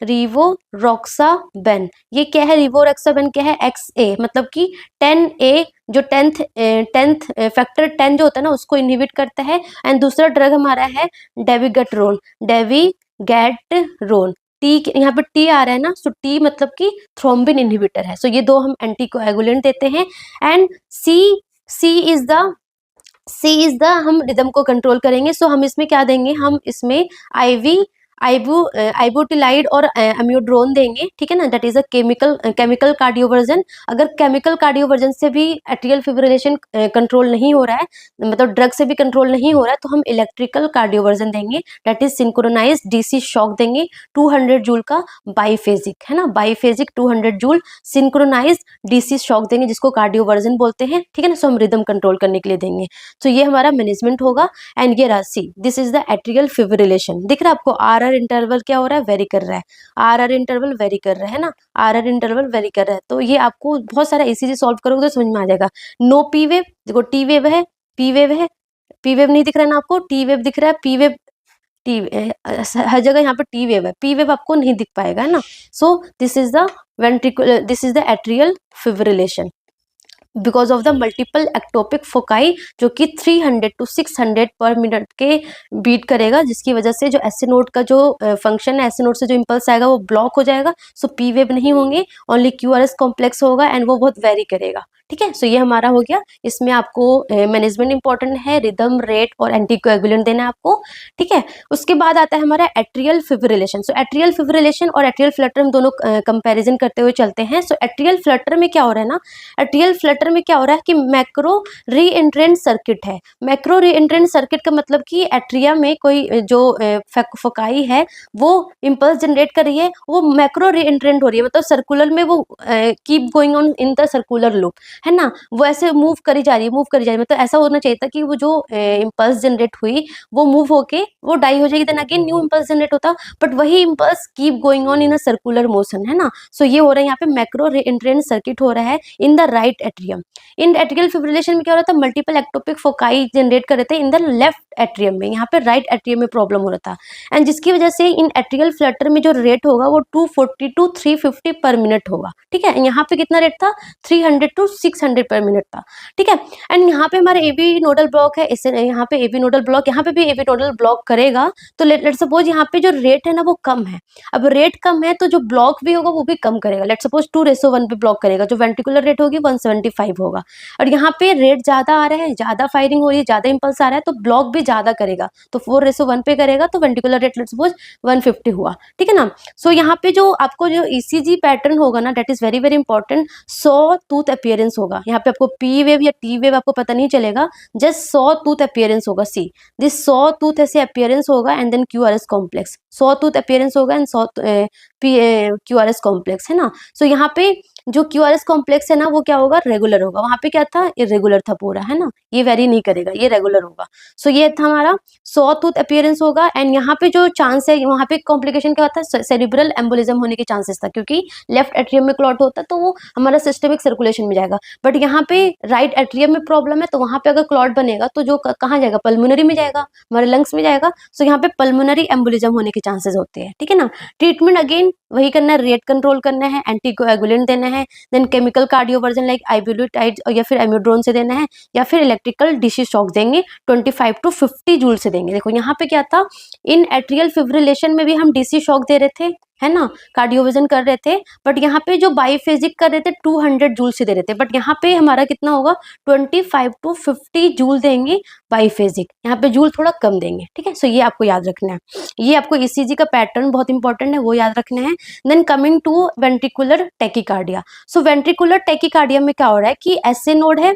Speaker 1: रिवोरॉक्साबेन। ये क्या है, रिवोरॉक्साबेन क्या है, XA मतलब कि 10A, जो टेंथ फैक्टर 10 जो होता है ना उसको इनहिबिट करता है। एंड दूसरा ड्रग हमारा है डेविगेट्रोन, डेविगेट्रोन, टी यहाँ पे टी आ रहा है ना, सो टी मतलब कि थ्रोम्बिन इनहिबिटर है। सो ये दो हम एंटीकोएगुलेंट देते हैं। एंड सी इज द हम रिदम को कंट्रोल करेंगे। सो हम इसमें क्या देंगे, हम इसमें आइबोटिलाइड और अम्योड्रोन देंगे। ठीक है ना, that is a chemical cardioversion. अगर केमिकल कार्डियोवर्जन से भी एट्रियल फिब्रिलेशन कंट्रोल नहीं हो रहा है, मतलब ड्रग से भी कंट्रोल नहीं हो रहा है, तो हम इलेक्ट्रिकल कार्डियोवर्जन देंगे, that is synchronised DC shock देंगे 200 जूल का, बाईफेजिक है ना, biphasic 200 joule synchronised DC shock देंगे, जिसको कार्डियोवर्जन बोलते हैं। ठीक है ना, सो हम रिदम कंट्रोल करने के लिए देंगे। तो ये हमारा मैनेजमेंट होगा। एंड ये राशि, this is the atrial fibrillation. दिख रहा है आपको, आर इंटरवल क्या हो रहा है, वेरी कर रहा है, आर इंटरवल वेरी कर रहा है ना, आर इंटरवल वेरी कर रहा है। तो ये आपको बहुत सारा ECG सॉल्व करोगे तो समझ में आ जाएगा। नो पी वेव, देखो टी वेव है, पी वेव है, पी वेव नहीं दिख रहा है ना आपको, टी वेव दिख रहा है, पी वेव, टी हर जगह यहाँ पे टी वेव है, पी वेव आपको नहीं दिख पाएगा है ना। सो this is the ventricular, this is the atrial fibrillation because of the multiple ectopic foci, जो कि 300 to 600 पर मिनट के बीट करेगा, जिसकी वजह से जो एस नोड का जो फंक्शन है, एस नोड से जो इम्पल्स आएगा वो ब्लॉक हो जाएगा। सो पी वेव नहीं होंगे, ओनली QRS कॉम्प्लेक्स होगा एंड वो बहुत वेरी करेगा। ठीक है, सो ये हमारा हो गया। इसमें आपको मैनेजमेंट इंपॉर्टेंट है, रिदम, रेट और एंटीकोएगुलेंट देना है आपको। ठीक है, उसके बाद आता है हमारा एट्रियल फिब्रिलेशन। सो एट्रियल फिब्रिलेशन और एट्रियल फ्लटर हम दोनों कंपैरिजन करते हुए चलते हैं। सो एट्रियल फ्लटर में क्या हो रहा है ना, एट्रियल फ्लटर में क्या हो रहा है कि मैक्रो री एंट्रेंट सर्किट है। मैक्रो री एंट्रेंट सर्किट का मतलब कि एट्रिया में कोई जो फोकाई है वो इम्पल्स जनरेट कर रही है, वो मैक्रो री एंट्रेंट हो रही है, मतलब सर्कुलर में वो keep going on in the circular loop है ना, वो ऐसे मूव करी जा रही है, मूव करी जा रही है। मतलब ऐसा होना चाहिए था कि वो जो इम्पल्स जनरेट हुई वो मूव होके वो डाई हो जाएगी, then again new impulse generate होता, बट वही impulse keep going on in a circular motion है ना। सो ये हो रहा है यहाँ पे मैक्रो री एंट्रेंट सर्किट हो रहा है in the right atrium. In atrial fibrillation में क्या हो रहा था, मल्टीपल एक्टोपिक फोकाई जनरेट कर रहे थे इन द लेफ्ट एट्रियम में, यहाँ पे राइट एट्रियम में प्रॉब्लम हो रहा था। एंड जिसकी वजह से इन एट्रियल फ्लटर में जो रेट होगा वो 240 to 350 पर मिनट होगा। ठीक है, यहाँ पे कितना रेट था, 300 to 600 पर मिनट था। ठीक है, एंड यहाँ पे हमारे AB नोडल ब्लॉक है, इसे यहाँ पे AB नोडल ब्लॉक, यहाँ पे भी AB नोडल ब्लॉक करेगा। तो लेट सपोज यहाँ पे जो रेट है ना वो कम है। अब रेट कम है तो जो ब्लॉक भी होगा वो भी कम करेगा। लेट सपोज 2:1 पे ब्लॉक करेगा, जो वेंट्रिकुलर रेट होगी 175 होगा। और यहाँ पे रेट ज्यादा आ रहा है, ज्यादा फायरिंग हो रही है, ज्यादा इंपल्स आ रहा है, तो ब्लॉक भी ज्यादा करेगा, तो 4:1 पे करेगा, तो वेंट्रिकुलर रेट लेट सपोज 150 हुआ। ठीक है ना। सो यहाँ पे जो आपको जो ECG पैटर्न होगा ना, that is very very important. 100 tooth appearance होगा, यहाँ पे आपको पी वेव या टी वेव आपको पता नहीं चलेगा, जस्ट 100 टूथ अपीयरेंस होगा। सी दिस 100 टूथ ऐसे अपीयरेंस होगा and then QRS complex, 100 tooth appearance होगा एंड 100 QRS कॉम्प्लेक्स है ना। सो यहाँ पे जो QRS कॉम्प्लेक्स है ना वो क्या होगा, रेगुलर होगा। वहां पे क्या था, इरेगुलर था पूरा है ना, ये वेरी नहीं करेगा, ये रेगुलर होगा। सो ये था हमारा 100 टूथ अपीयरेंस होगा। एंड यहाँ पे जो चांस है, वहां पे कॉम्प्लिकेशन क्या होता है, सेरिब्रल एम्बोलिज्म होने के चांसेस था, क्योंकि लेफ्ट एट्रियम में क्लॉट होता है तो वो हमारा सिस्टमिक सर्कुलेशन में जाएगा। बट यहाँ पे राइट एट्रियम में प्रॉब्लम है, तो वहां पे अगर क्लॉट बनेगा तो जो कहाँ जाएगा, पल्मोनरी में जाएगा, हमारे लंग्स में जाएगा। सो यहाँ पे पल्मोनरी एम्बोलिज्म होने के चांसेस होते हैं। ठीक है ना। ट्रीटमेंट अगेन वही करना है, रेट कंट्रोल करना है, एंटीकोएगुलेंट देना है, देन केमिकल कार्डियोवर्जन लाइक आइबुलिटाइड या फिर एम्योड्रोन से देना है, या फिर इलेक्ट्रिकल डीसी शॉक देंगे 25 to 50 जूल से देंगे। देखो यहाँ पे क्या था, इन एट्रियल फिब्रिलेशन में भी हम डीसी शॉक दे रहे थे है ना, कार्डियोवर्जन कर रहे थे, बट यहाँ पे जो बाईफेजिक कर रहे थे 200 जूल से दे रहे थे, बट यहाँ पे हमारा कितना होगा, 25 to 50 जूल देंगे बाईफेजिक, यहाँ पे जूल थोड़ा कम देंगे। ठीक है, सो ये आपको याद रखना है, ये आपको ECG का पैटर्न बहुत इंपॉर्टेंट है, वो याद रखना है। Then coming to ventricular tachycardia. So ventricular tachycardia में क्या हो रहा है कि SA नोड है,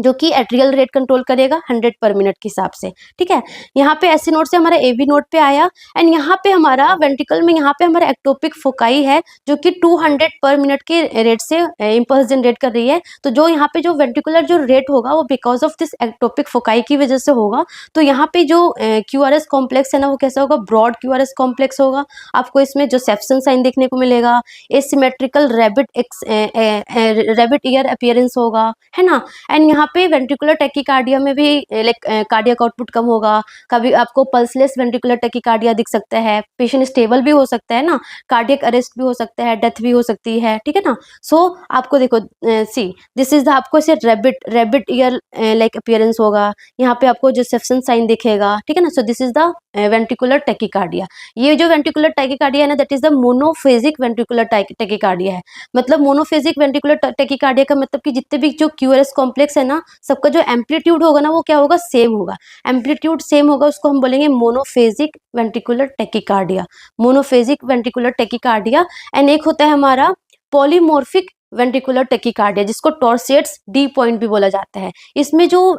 Speaker 1: जो कि एट्रियल रेट कंट्रोल करेगा 100 पर मिनट के हिसाब से, ठीक है। यहाँ पे एसी नोड से हमारा एवी नोड पे आया, एंड यहाँ पे हमारा वेंट्रिकल में यहाँ पे हमारा एक्टोपिक फोकाई है जो कि 200 पर मिनट के रेट से इम्पल्स जनरेट कर रही है। तो जो यहाँ पे जो वेंट्रिकुलर जो रेट होगा वो because of this ectopic foci की वजह से होगा। तो यहाँ पे जो क्यूआरएस कॉम्प्लेक्स है ना वो कैसा होगा, ब्रॉड क्यूआरएस कॉम्प्लेक्स होगा। आपको इसमें जो सेप्सन साइन देखने को मिलेगा, एसिमेट्रिकल रैबिट ईयर अपीयरेंस होगा, है ना। एंड यहाँ पे वेंट्रिकुलर टैकीकार्डिया में भी लाइक कार्डियक आउटपुट कम होगा। कभी आपको पल्सलेस वेंट्रिकुलर टैकीकार्डिया दिख सकता है, पेशेंट स्टेबल भी हो सकता है ना, कार्डियक अरेस्ट भी हो सकता है, डेथ भी हो सकती है, ठीक है ना। सो आपको देखो सी दिस इज द आपको इसे रैबिट ईयर लाइक अपीयरेंस होगा। यहाँ पे आपको जो सेप्सन साइन दिखेगा, ठीक है ना। सो this is the ventricular tachycardia. ये जो वेंट्रिकुलर टैकीकार्डिया है ना that is the monophasic ventricular tachycardia है। मतलब मोनोफेजिक वेंट्रिकुलर टैकीकार्डिया का मतलब कि जितने भी जो क्यूआरएस कॉम्प्लेक्स है ना सबका जो एम्पलीट्यूड होगा ना वो क्या होगा, सेम होगा। एम्पलीट्यूड सेम होगा, उसको हम बोलेंगे monophasic ventricular tachycardia, monophasic ventricular tachycardia. And एक होता है हमारा पॉलीमॉर्फिक वेंट्रिकुलर टैकीकार्डिया जिसको टॉर्सियट्स डी पॉइंट भी बोला जाता है। इसमें जो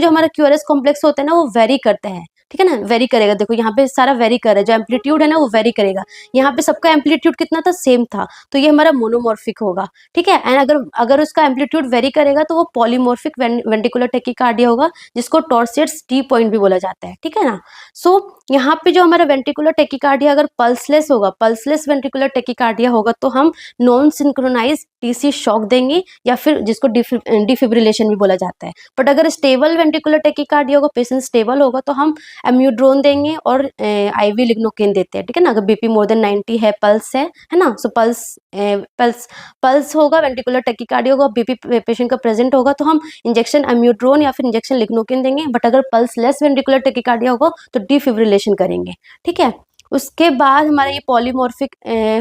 Speaker 1: हमारा क्यूआरएस कॉम्प्लेक्स होता है ना वो वेरी करता है, ठीक है ना, वेरी करेगा। देखो यहाँ पे सारा वेरी कर रहा है, जो एम्पलीट्यूड है ना वो वेरी करेगा। यहाँ पे सबका एम्पलीट्यूड कितना था, सेम था, तो ये हमारा मोनोमॉर्फिक होगा, ठीक है। एंड अगर उसका एम्पलीट्यूड वेरी करेगा तो वो पॉलीमॉर्फिक वेंट्रिकुलर टैकीकार्डिया होगा जिसको टॉर्सियट्स डी पॉइंट भी बोला जाता है, ठीक है ना। सो यहाँ पे जो हमारा वेंट्रिकुलर टैकीकार्डिया अगर पल्सलेस होगा, पल्सलेस वेंट्रिकुलर टैकीकार्डिया होगा तो हम नॉन सिंक्रोनाइज टीसी शॉक देंगे या फिर जिसको डिफिब्रिलेशन भी बोला जाता है। बट अगर स्टेबल वेंट्रिकुलर टैकीकार्डिया होगा, पेशेंट स्टेबल होगा तो हम एम्यूड्रोन देंगे और आईवी लिग्नोकेन देते हैं, ठीक है ना। अगर बीपी मोर देन 90 है, पल्स है ना, सो पल्स होगा, वेंट्रिकुलर टैकीकार्डिया होगा, बीपी पेशेंट का प्रेजेंट होगा तो हम इंजेक्शन एम्यूड्रोन या फिर इंजेक्शन लिग्नोकेन देंगे। बट अगर पल्स लेस वेंट्रिकुलर टैकीकार्डिया होगा तो डिफिब्रिलेशन करेंगे, ठीक है। उसके बाद हमारा ये पॉलीमॉर्फिक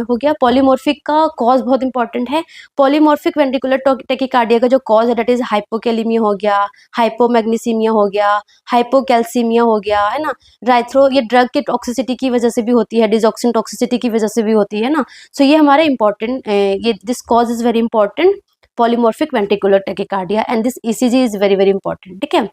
Speaker 1: हो गया। पॉलीमॉर्फिक का कॉज बहुत इंपॉर्टेंट है। पॉलीमॉर्फिक वेंट्रिकुलर टैकीकार्डिया का जो कॉज है दैट इज हाइपोकैलेमिया हो गया, हाइपोमैग्नीसीमिया हो गया, हाइपोकैल्सीमिया हो गया, है ना। राइथ्रो ये ड्रग की टॉक्सिसिटी की वजह से भी होती है, डिजॉक्सिन टॉक्सिसिटी की वजह से भी होती है ना। सो ये हमारे इंपॉर्टेंट ये this cause is very important, polymorphic ventricular tachycardia, and this ECG is very very important, ठीक है।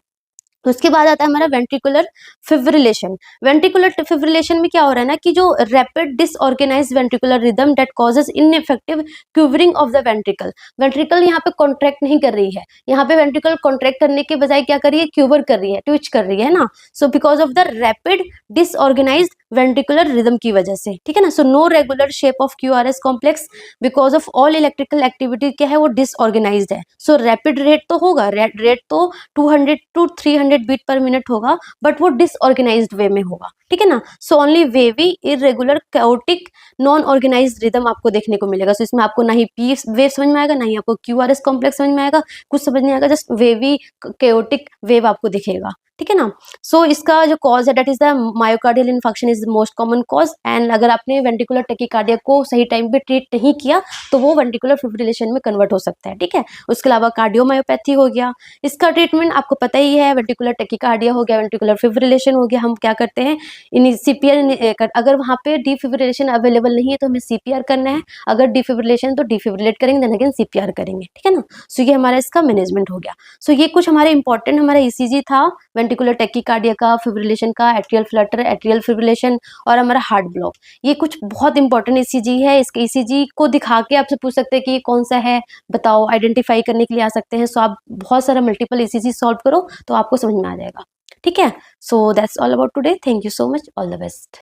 Speaker 1: उसके बाद आता है हमारा वेंट्रिकुलर फिब्रिलेशन। वेंट्रिकुलर फिब्रिलेशन में क्या हो रहा है ना कि जो rapid disorganised ventricular rhythm that causes ineffective क्यूवरिंग of the ventricle. Ventricle यहाँ पे कॉन्ट्रैक्ट नहीं कर रही है, यहाँ पे वेंट्रिकल कॉन्ट्रैक्ट करने के बजाय क्या कर रही है, क्यूवर कर रही है, ट्विच कर रही है ना। So because of the rapid disorganised ventricular rhythm की वजह से, ठीक है ना। So no regular shape of QRS complex because of all electrical activity क्या है वो डिसऑर्गेनाइज्ड है। सो रैपिड रेट तो होगा, रेट तो 200 to 300 बीट पर मिनट होगा, बट वो डिसऑर्गेनाइज्ड वे में होगा, ठीक है ना। So only wavy irregular chaotic non organised rhythm आपको देखने को मिलेगा। सो इसमें आपको ना ही पी वेव समझ में आएगा, ना ही आपको क्यूआरएस कॉम्प्लेक्स समझ में आएगा, कुछ समझ नहीं आएगा, जस्ट वेवी कैओटिक वेव आपको दिखेगा, ठीक है ना। सो इसका जो कॉज है that is the myocardial infection is the most common cause. And अगर आपने वेंट्रिकुलर टैकीकार्डिया को सही टाइम पे ट्रीट नहीं किया तो वो वेंट्रिकुलर फिब्रिलेशन में कन्वर्ट हो सकता है, ठीक है। उसके अलावा कार्डियोमायोपैथी हो गया, इसका ट्रीटमेंट आपको पता ही है, वेंट्रिकुलर टैकीकार्डिया हो गया, वेंट्रिकुलर फिब्रिलेशन हो गया, हम क्या करते हैं इन सीपीआर, अगर वहाँ पे डिफिब्रिलेशन अवेलेबल नहीं है तो हमें सीपीआर करना है, अगर डिफिब्रिलेशन तो डिफिब्रिलेट करेंगे, देन अगेन सीपीआर करेंगे, ठीक है ना। सो ये हमारा इसका मैनेजमेंट हो गया। सो ये कुछ हमारे इंपॉर्टेंट हमारा ईसीजी था, वेंट्रिकुलर टैकीकार्डिया का, फिब्रिलेशन का, एट्रियल फ्लटर, एट्रियल फिब्रिलेशन और हमारा हार्ट ब्लॉक। ये कुछ बहुत इंपॉर्टेंट ईसीजी है। इसके ईसीजी को दिखा के आपसे पूछ सकते हैं कि ये कौन सा है, बताओ, आइडेंटिफाई करने के लिए आ सकते हैं। सो आप बहुत सारा मल्टीपल ईसीजी सॉल्व करो तो आपको समझ में आ जाएगा, ठीक है। So that's all about today, thank you so much, all the best.